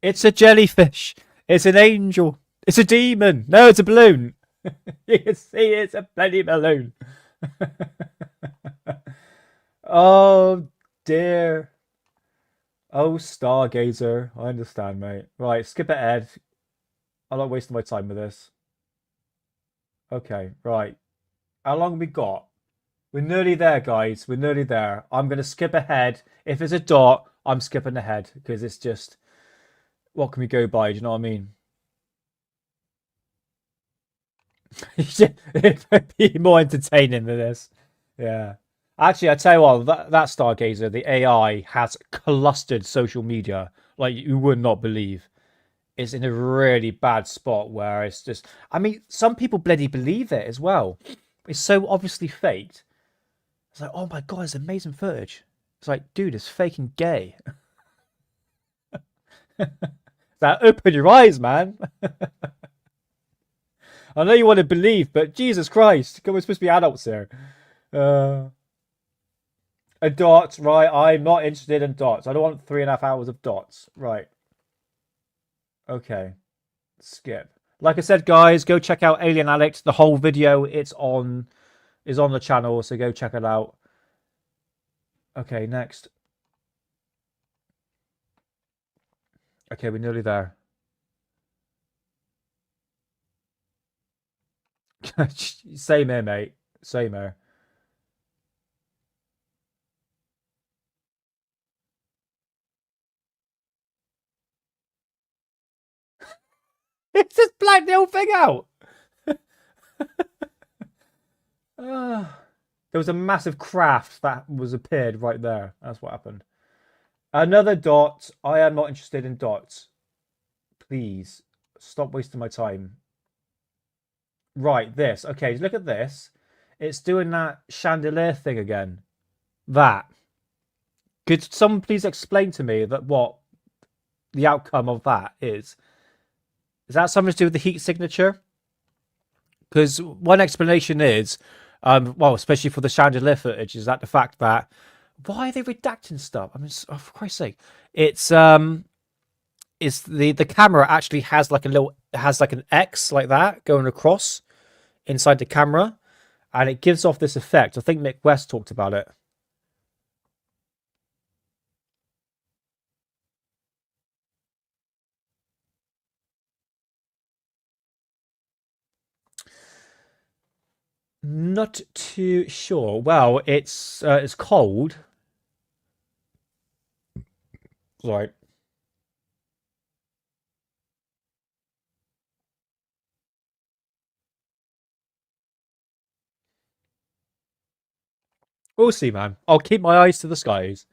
It's a jellyfish. It's an angel. It's a demon. No, it's a balloon. You can see it's a bloody balloon. Oh dear. Oh, Stargazer. I understand, mate. Right, skip ahead. I'm not wasting my time with this. Okay, right. How long have we got? We're nearly there, guys. We're nearly there. I'm going to skip ahead. If it's a dot, I'm skipping ahead because it's just, what can we go by? Do you know what I mean? It might be more entertaining than this. Yeah. Actually, I tell you what, that Stargazer, the AI has clustered social media like you would not believe. It's in a really bad spot where it's just, I mean, some people bloody believe it as well. It's so obviously faked. It's like, oh my God, it's amazing footage. It's like, dude, it's faking gay. That open your eyes, man. I know you want to believe, but Jesus Christ, we're supposed to be adults here. Uh, a dot, right? I'm not interested in dots. I don't want 3.5 hours of dots. Right. Okay. Skip. Like I said, guys, go check out Alien Alex. The whole video is on the channel, so go check it out. Okay, next. Okay, we're nearly there. Same here, mate. Same here. It's just blacked the whole thing out. There was a massive craft that was appeared right there. That's what happened. Another dot. I am not interested in dots. Please stop wasting my time. Right, this. Okay, look at this. It's doing that chandelier thing again. That. Could someone please explain to me that what the outcome of that is? Is that something to do with the heat signature? Because one explanation is, well, especially for the chandelier footage, is that the fact that why are they redacting stuff? I mean, oh, for Christ's sake, it's the camera actually has like an X like that going across inside the camera, and it gives off this effect. I think Mick West talked about it. Not too sure. Well, it's cold. Right. We'll see, man. I'll keep my eyes to the skies.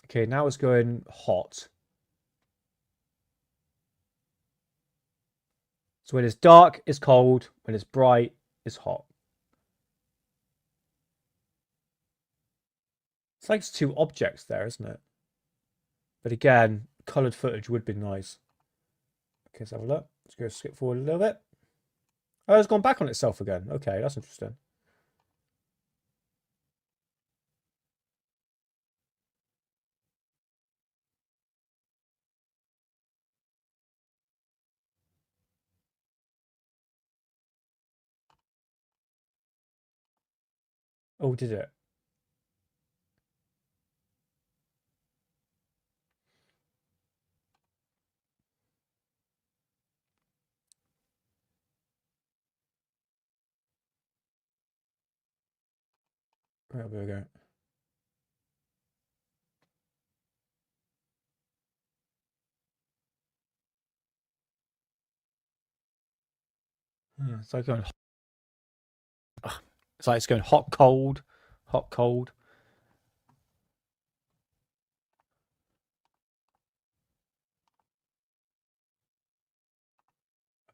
Okay, now it's going hot. So when it's dark, it's cold. When it's bright, it's hot. It's like it's two objects there, isn't it? But again, coloured footage would be nice. Okay, let's have a look. Let's go skip forward a little bit. Oh, it's gone back on itself again. Okay, that's interesting. Oh, did it? Right, there we go. It's like going. It's like it's going hot, cold, hot, cold.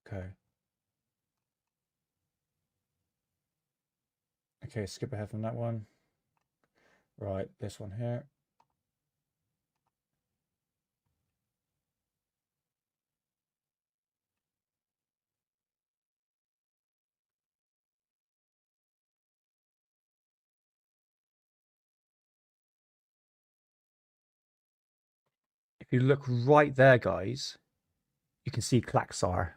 Okay. Okay, skip ahead from that one. Right, this one here. If you look right there, guys, you can see Klaxar.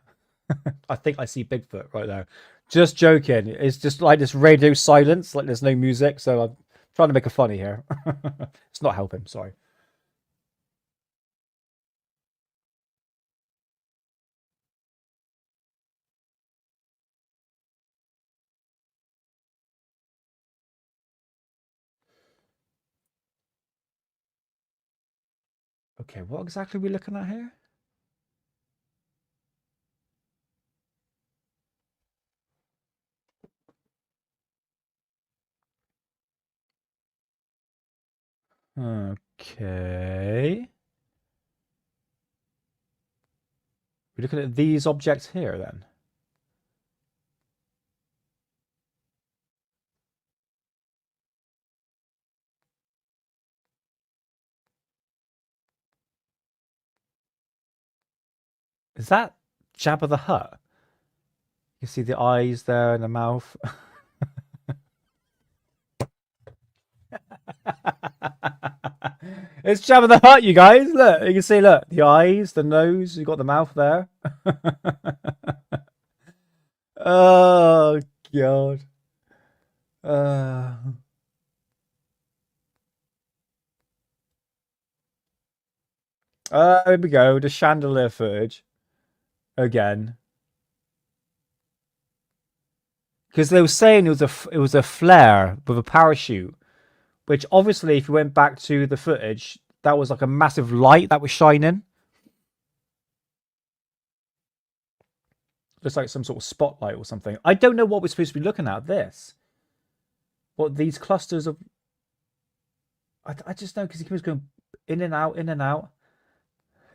I think I see Bigfoot right there. Just joking. It's just like this radio silence, like there's no music. So I'm trying to make a funny here. It's not helping. Sorry. Okay, what exactly are we looking at here? Okay. We're looking at these objects here then. Is that Jabba the Hutt? You see the eyes there and the mouth. It's Jabba the Hutt, you guys. Look, you can see, look, the eyes, the nose, you got the mouth there. Oh, God. Uh, here we go. The chandelier footage again. Because they were saying it was a flare with a parachute, which obviously, if you went back to the footage, that was like a massive light that was shining. Just like some sort of spotlight or something. I don't know what we're supposed to be looking at. This, what these clusters of. I just know because he keeps going in and out, in and out.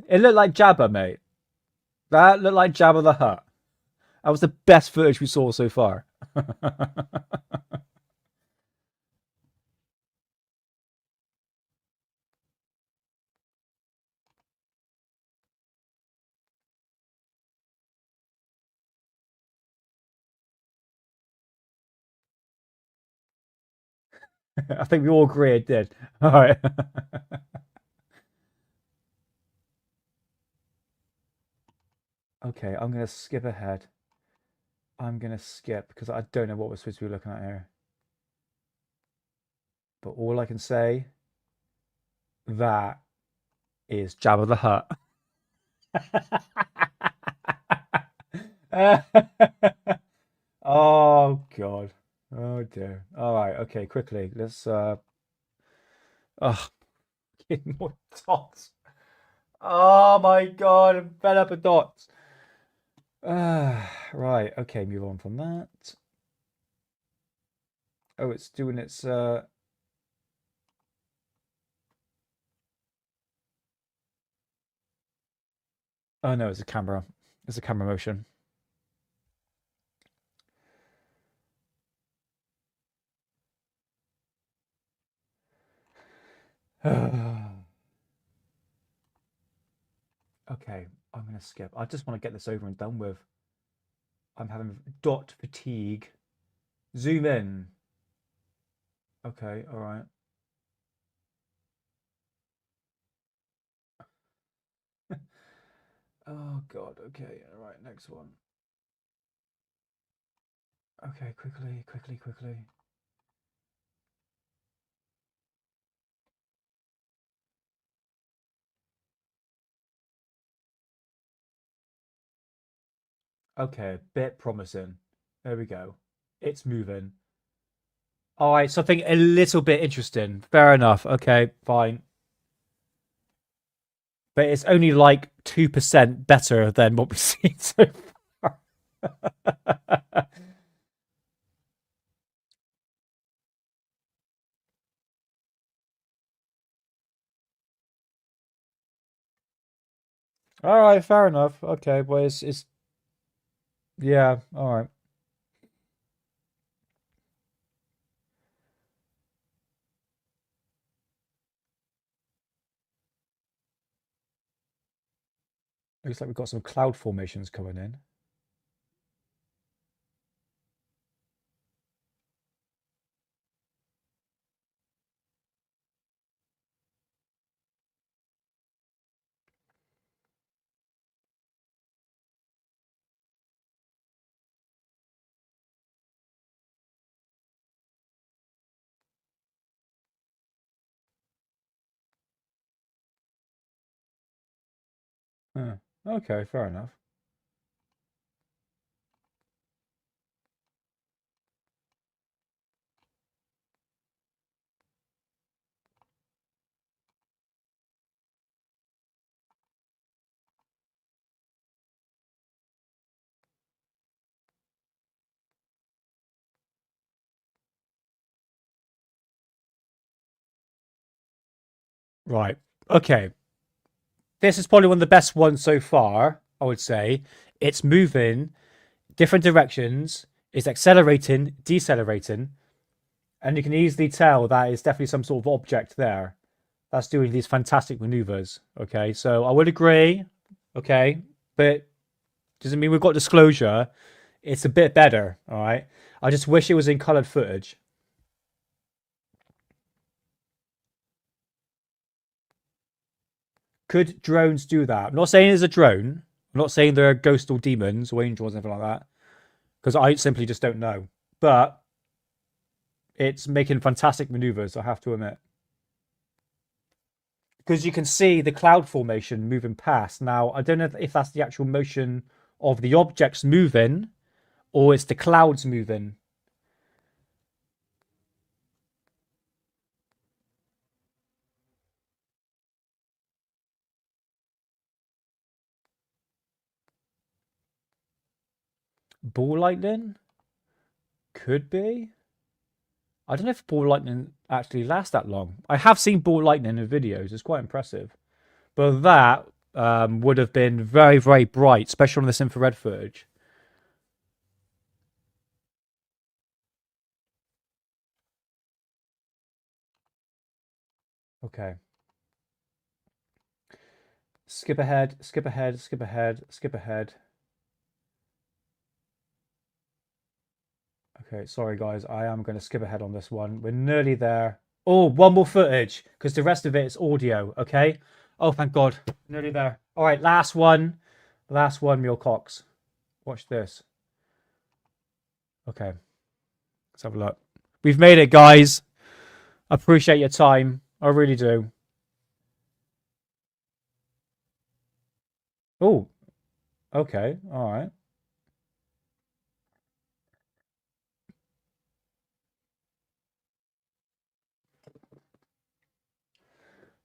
It looked like Jabba, mate. That looked like Jabba the Hutt. That was the best footage we saw so far. I think we all agree it did. All right. Okay, I'm going to skip ahead. I'm going to skip because I don't know what we're supposed to be looking at here. But all I can say That is Jabba the Hutt. Oh god. Oh dear. All right. Okay. Quickly. Let's. Oh, get more dots. Oh my god. I'm fed up with dots. Right. Okay. Move on from that. Oh, it's doing its. Oh no, it's a camera. It's a camera motion. Okay, I'm gonna skip. I just want to get this over and done with. I'm having dot fatigue. Zoom in. Okay, all right. Oh God. Okay, all right. Next one. Okay, quickly, quickly, quickly. Okay, bit promising. There we go. It's moving. All right, something a little bit interesting. Fair enough. Okay, fine. But it's only like 2% better than what we've seen so far. All right, fair enough. Okay, well, it's yeah, all right. Looks like we've got some cloud formations coming in. Huh. Okay, fair enough. Right. Okay. This is probably one of the best ones so far, I would say. It's moving different directions, it's accelerating, decelerating, and you can easily tell that it's definitely some sort of object there that's doing these fantastic maneuvers. Okay, so I would agree. Okay, but doesn't mean we've got disclosure. It's a bit better. All right. I just wish it was in colored footage. Could drones do that? I'm not saying it's a drone. I'm not saying they're ghosts or demons or angels or anything like that, because I simply just don't know. But it's making fantastic maneuvers, I have to admit. Because you can see the cloud formation moving past. Now, I don't know if that's the actual motion of the objects moving or it's the clouds moving. Ball lightning? Could be. I don't know if ball lightning actually lasts that long. I have seen ball lightning in videos. It's quite impressive. But that would have been very, very bright, especially on this infrared footage. Okay. Skip ahead, skip ahead, skip ahead, skip ahead. Okay, sorry guys, I am going to skip ahead on this one. We're nearly there. Oh, one more footage, because the rest of it is audio, okay? Oh, thank God. Nearly there. All right, last one. Last one, Mule Cox. Watch this. Okay, let's have a look. We've made it, guys. I appreciate your time. I really do. Oh, okay. All right.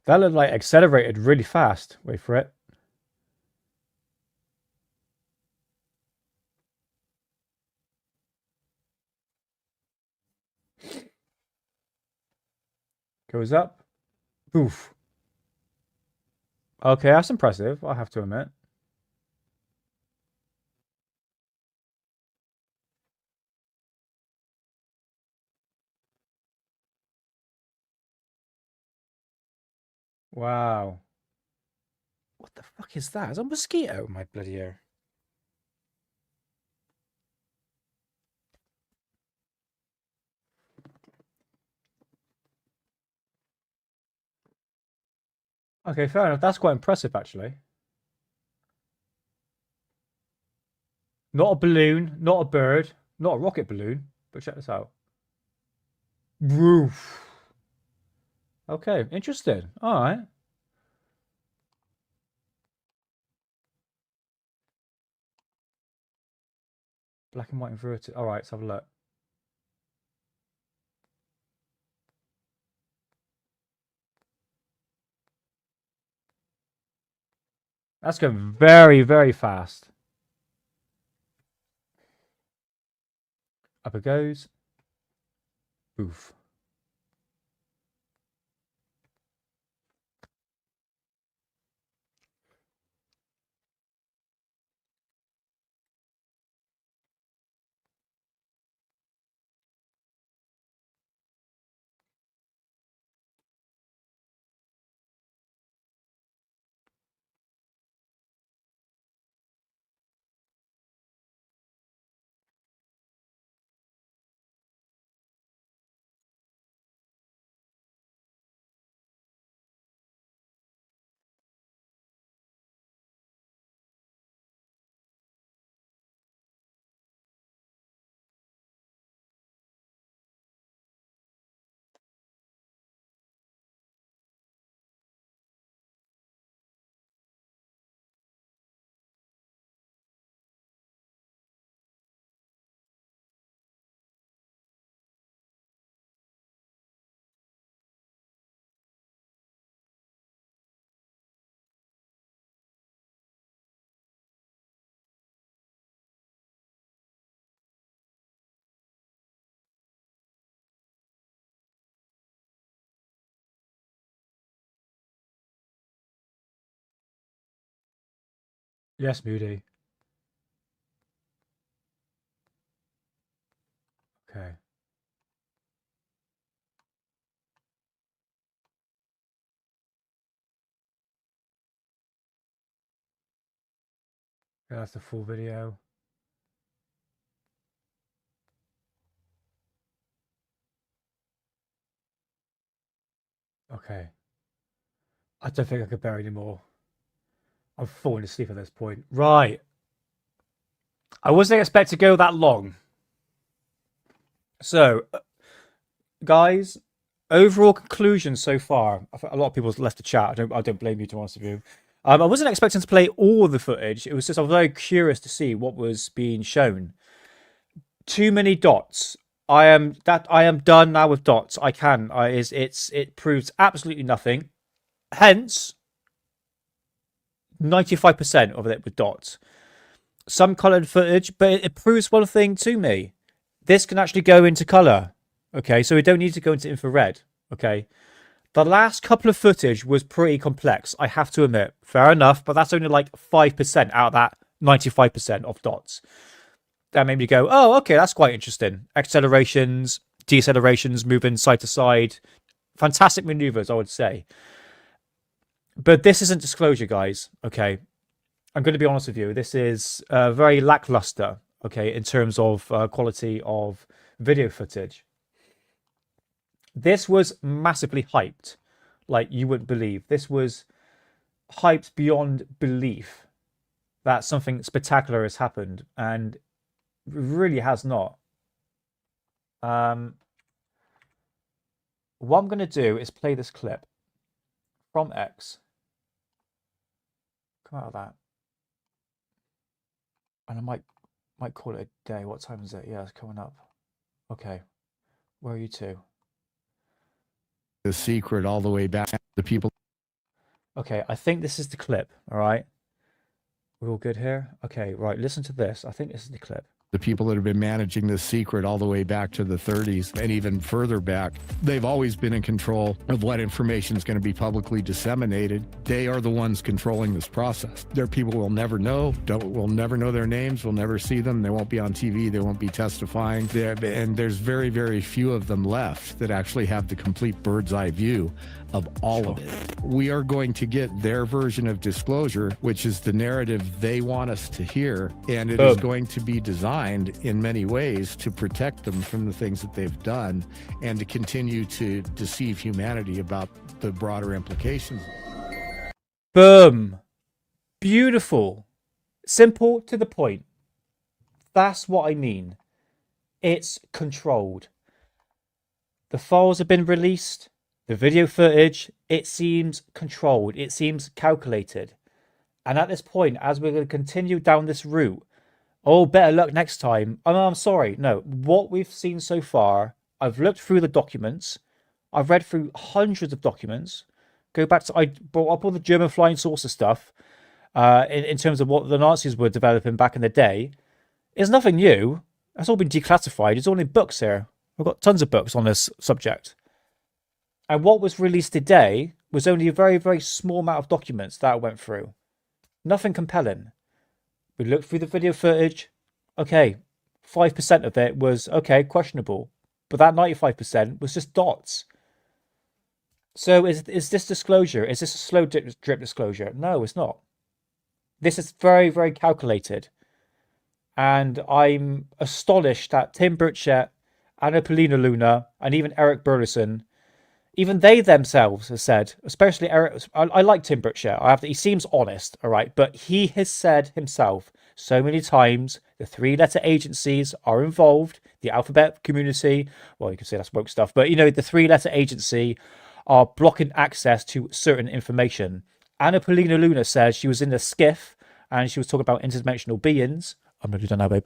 That looked like accelerated really fast. Wait for it. Goes up. Oof. Okay, that's impressive, I have to admit. Wow. What the fuck is that? Is that a mosquito? My bloody ear. Okay, fair enough. That's quite impressive, actually. Not a balloon, not a bird, not a rocket balloon, but check this out. Roof. Okay, interesting. All right. Black and white inverted. All right, let's have a look. That's going very, very fast. Up it goes. Oof. Yes, Moody. Okay. Yeah, that's the full video. Okay. I don't think I could bear anymore. I'm falling asleep at this point. Right. I wasn't expecting to go that long. So, guys, overall conclusion so far. I think a lot of people left the chat. I don't blame you, to be honest with you. I wasn't expecting to play all the footage. It was just I was very curious to see what was being shown. Too many dots. I am done now with dots. I can. It proves absolutely nothing. Hence, 95% of it with dots. Some colored footage, but it proves one thing to me. This can actually go into color. Okay, so we don't need to go into infrared. Okay. The last couple of footage was pretty complex, I have to admit. Fair enough, but that's only like 5% out of that 95% of dots. That made me go, oh, okay, that's quite interesting. Accelerations, decelerations, moving side to side. Fantastic maneuvers, I would say. But this isn't disclosure, guys. Okay. I'm going to be honest with you. This is very lackluster, okay, in terms of quality of video footage. This was massively hyped, like you wouldn't believe. This was hyped beyond belief that something spectacular has happened, and really has not. What I'm going to do is play this clip from X. Come out of that. And I might call it a day. What time is it? Yeah, it's coming up. Okay. Where are you two? The secret all the way back. The people. Okay, I think this is the clip. All right. We're all good here? Okay, right. Listen to this. I think this is the clip. The people that have been managing this secret all the way back to the 30s and even further back, they've always been in control of what information is going to be publicly disseminated. They are the ones controlling this process. Their people will never know, will never know their names, will never see them. They won't be on TV. They won't be testifying. And there's very, very few of them left that actually have the complete bird's eye view of all of it. We are going to get their version of disclosure, which is the narrative they want us to hear, and it is going to be designed in many ways to protect them from the things that they've done and to continue to deceive humanity about the broader implications. Boom. Beautiful. Simple to the point. That's what I mean. It's controlled. The files have been released. The video footage, it seems controlled. It seems calculated. And at this point, as we're going to continue down this route, oh, better luck next time. Oh, no, I'm sorry. No, what we've seen so far, I've looked through the documents. I've read through hundreds of documents. Go back to, I brought up all the German flying saucer stuff in terms of what the Nazis were developing back in the day. It's nothing new. It's all been declassified. It's all in books here. I've got tons of books on this subject. And what was released today was only a very, very small amount of documents that I went through. Nothing compelling. We looked through the video footage. Okay, 5% of it was, okay, questionable. But that 95% was just dots. So is this disclosure? Is this a slow drip disclosure? No, it's not. This is very, very calculated. And I'm astonished that Tim Burchett, Anna Polina Luna, and even Eric Burleson, even they themselves have said, especially Eric, I like Tim Burchett. He seems honest, all right, but he has said himself so many times the three-letter agencies are involved, the alphabet community, well, you can say that's woke stuff, but you know, the three-letter agency are blocking access to certain information. Anna Polina Luna says she was in the skiff and she was talking about interdimensional beings. I'm not done now, babe.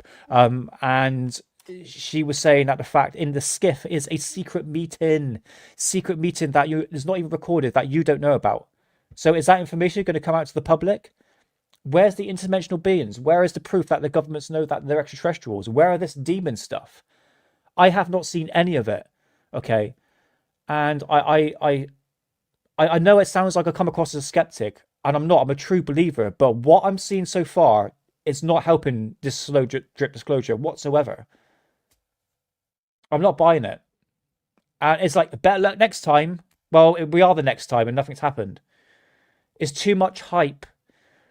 And she was saying that the fact in the skiff is a secret meeting that is not even recorded, that you don't know about. So is that information going to come out to the public? Where's the interdimensional beings? Where is the proof that the governments know that they're extraterrestrials? Where are this demon stuff? I have not seen any of it. Okay. And I know it sounds like I come across as a skeptic, and I'm not. I'm a true believer. But what I'm seeing so far is not helping this slow drip disclosure whatsoever. I'm not buying it. And it's like, better luck next time. Well, we are the next time and nothing's happened. It's too much hype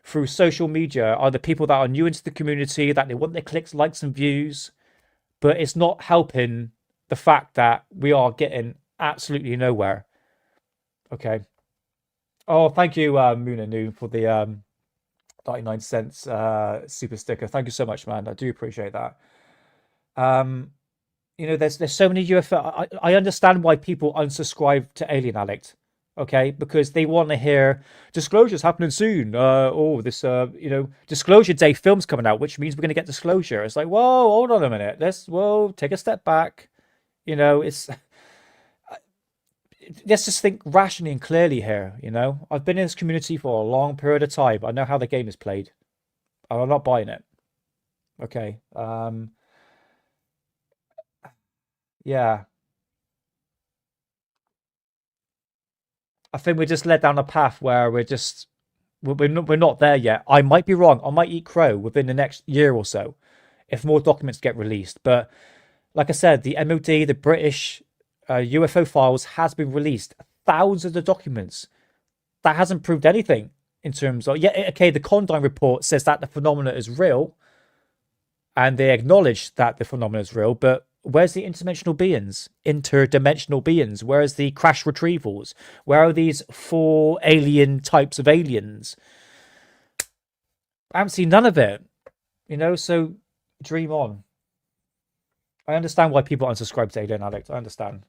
through social media. Are the people that are new into the community, that they want their clicks, likes and views. But it's not helping the fact that we are getting absolutely nowhere. Okay. Oh, thank you, Moona Noon, for the 99 cents super sticker. Thank you so much, man. I do appreciate that. You know, there's so many UFO. I understand why people unsubscribe to Alien Addict, okay? Because they want to hear disclosures happening soon. This Disclosure Day film's coming out, which means we're going to get disclosure. It's like, whoa, hold on a minute. Let's take a step back. You know, let's just think rationally and clearly here. You know, I've been in this community for a long period of time. I know how the game is played, and I'm not buying it. Okay. Yeah. I think we're just led down a path where we're not there yet. I might be wrong. I might eat crow within the next year or so if more documents get released. But like I said, the MOD, the British UFO Files has been released. Thousands of documents. That hasn't proved anything in terms of, yeah, okay, the Condine report says that the phenomena is real and they acknowledge that the phenomena is real, but where's the interdimensional beings? Interdimensional beings. Where's the crash retrievals? Where are these 4 alien types of aliens? I haven't seen none of it. You know, so dream on. I understand why people unsubscribe to Alien Addict. I understand.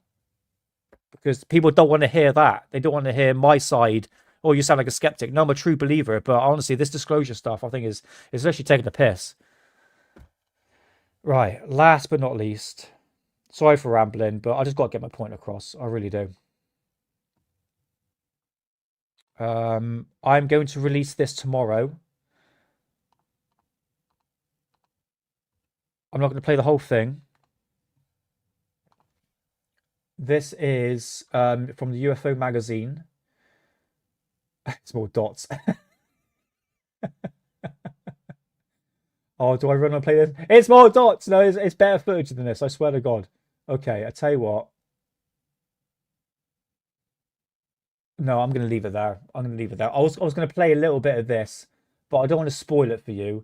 Because people don't want to hear that. They don't want to hear my side. Oh, you sound like a skeptic. No, I'm a true believer. But honestly, this disclosure stuff, I think, is actually taking the piss. Right, last but not least, sorry for rambling, but I just got to get my point across. I really do. I'm going to release this tomorrow. I'm not going to play the whole thing. This is from the UFO magazine. It's more dots. Oh, do I run and play this? It's more dots. No, it's better footage than this. I swear to God. Okay, I tell you what. No, I'm going to leave it there. I'm going to leave it there. I was going to play a little bit of this, but I don't want to spoil it for you.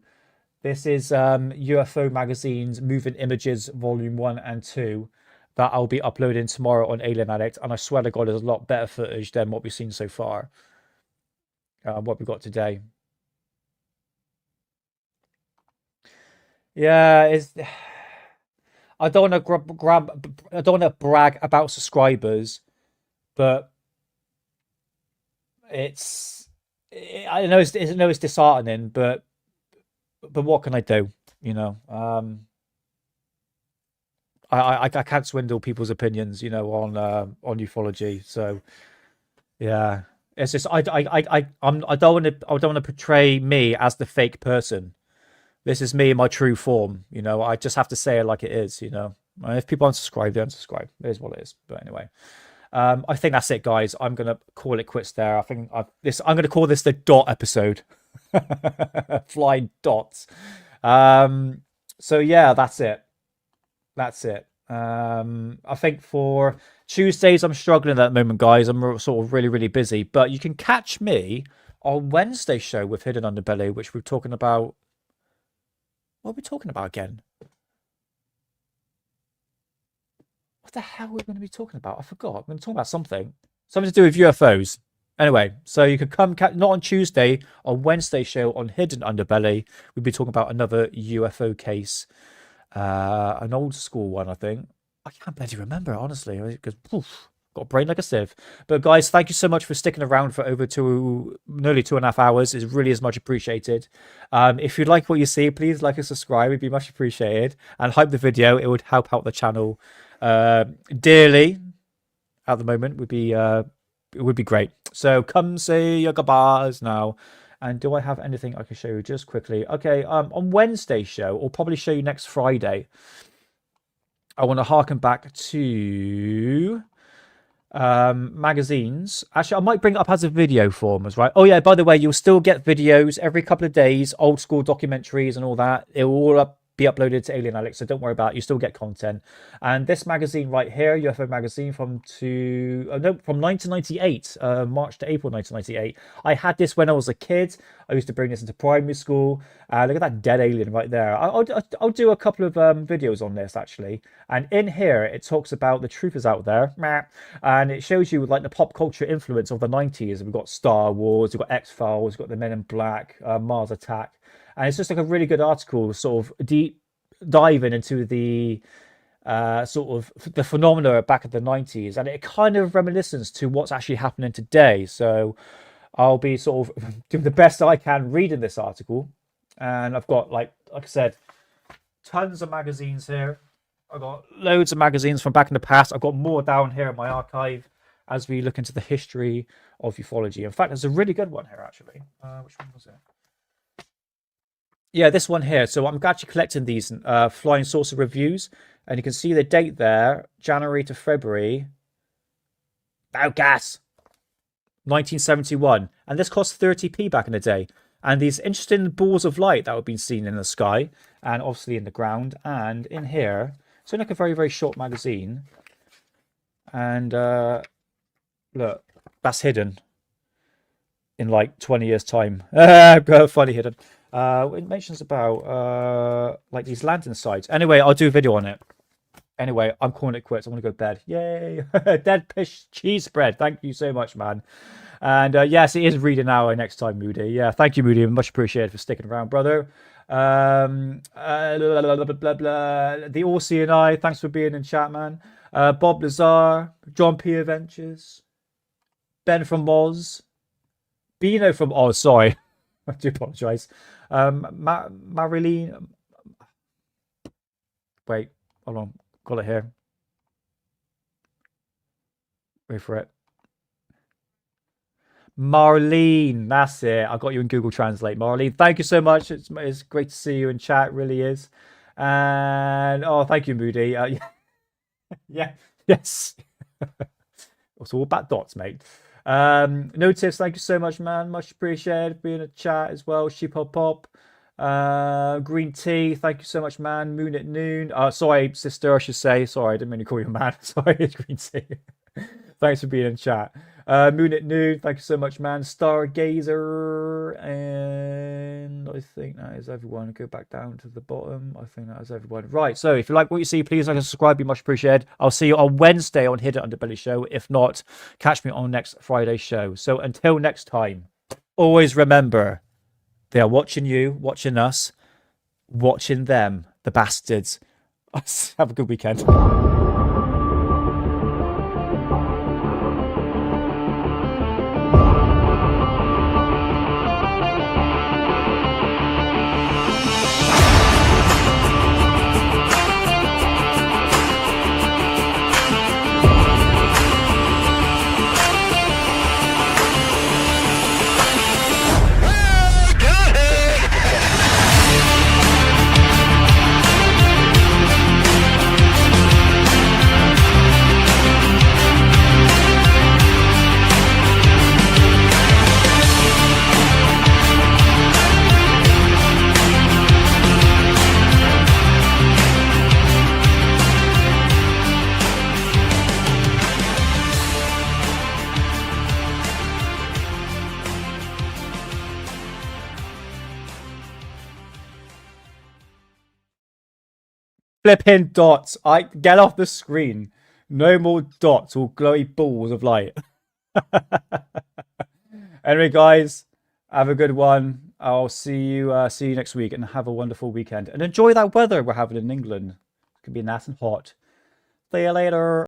This is UFO Magazine's Moving Images Volume 1 and 2 that I'll be uploading tomorrow on Alien Addict. And I swear to God, there's a lot better footage than what we've seen so far. What we've got today. Yeah, it's... I don't want to I don't want to brag about subscribers, but I know it's disheartening, but what can I do? You know, I can't swindle people's opinions, you know, on ufology. So yeah, it's just I don't want to portray me as the fake person. This is me in my true form. You know, I just have to say it like it is. You know, and if people unsubscribe, they unsubscribe. It is what it is. But anyway. I think that's it, guys. I'm gonna call it quits there. I'm gonna call this the dot episode. Flying dots. So yeah, that's it. That's it. I think for Tuesdays I'm struggling at the moment, guys. I'm sort of really busy. But you can catch me on Wednesday show with Hidden Underbelly, which we're talking about. What are we talking about again? What the hell are we going to be talking about? I forgot. I'm going to talk about something to do with UFOs. Anyway, so you can come, not on Tuesday, on Wednesday show on Hidden Underbelly. We'll be talking about another UFO case, an old school one, I think. I can't bloody remember, honestly, because got a brain like a sieve. But guys, thank you so much for sticking around for over nearly 2.5 hours. It really is much appreciated. If you like what you see, please like and subscribe. It'd be much appreciated. And hype the video. It would help out the channel dearly at the moment. It would be great. So come say your goodbyes now. And do I have anything I can show you just quickly? Okay, on Wednesday's show, or probably show you next Friday, I want to harken back to magazines. Actually, I might bring it up as a video form, right? Oh yeah, by the way, you'll still get videos every couple of days, old school documentaries and all that. It will all be uploaded to Alien Alex, so don't worry about it. You still get content. And this magazine right here, UFO magazine from 1998, March to April 1998. I had this when I was a kid. I used to bring this into primary school. Look at that dead alien right there. I'll do a couple of videos on this actually. And in here, it talks about the truth is out there, and it shows you like the pop culture influence of the 90s. We've got Star Wars, we've got X-Files, we've got the Men in Black, Mars Attack. And it's just like a really good article, sort of deep diving into the sort of the phenomena back in the 90s. And it kind of reminiscence to what's actually happening today. So I'll be sort of doing the best I can reading this article. And I've got, like I said, tons of magazines here. I've got loads of magazines from back in the past. I've got more down here in my archive as we look into the history of ufology. In fact, there's a really good one here, actually. Which one was it? Yeah, this one here. So I'm actually collecting these flying saucer reviews, and you can see the date there, January to February. Oh, gas! 1971, and this cost 30p back in the day. And these interesting balls of light that have been seen in the sky, and obviously in the ground, and in here. So like a very short magazine. And look, that's hidden in like 20 years' time. Funny hidden. It mentions about like these lantern sites. Anyway, I'll do a video on it. Anyway, I'm calling it quits. I want to go to bed. Yay! Dead fish cheese spread. Thank you so much, man. And yes, it is reading hour next time, Moody. Yeah, thank you, Moody. Much appreciated for sticking around, brother. The Aussie and I, thanks for being in chat, man. Bob Lazar, John P. Adventures, Ben from Moz, Bino from Oz. Sorry, I do apologise. Marilyn. Wait, hold on. Got it here. Wait for it. Marlene, that's it. I got you in Google Translate, Marlene. Thank you so much. It's great to see you in chat. It really is. And oh, thank you, Moody. Yeah, yes. It's all about dots, mate. Notice, thank you so much, man. Much appreciated. Being in a chat as well. Sheep Hop Pop. Green Tea, thank you so much, man. Moon at Noon. Sorry, sister, I should say. Sorry, I didn't mean to call you a man. Sorry, it's Green Tea. Thanks for being in chat. Moon at Noon, thank you so much, man. Stargazer, and I think that is everyone. Go back down to the bottom. I think that is everyone. Right, so if you like what you see, please like and subscribe. Be much appreciated. I'll see you on Wednesday on Hidden Underbelly Show. If not, catch me on next Friday's show. So until next time, always remember, they are watching you, watching us, watching them, the bastards. Have a good weekend. Flipping dots. I get off the screen. No more dots or glowy balls of light. Anyway, guys, have a good one. I'll see you next week, and have a wonderful weekend. And enjoy that weather we're having in England. It could be nice and hot. See you later.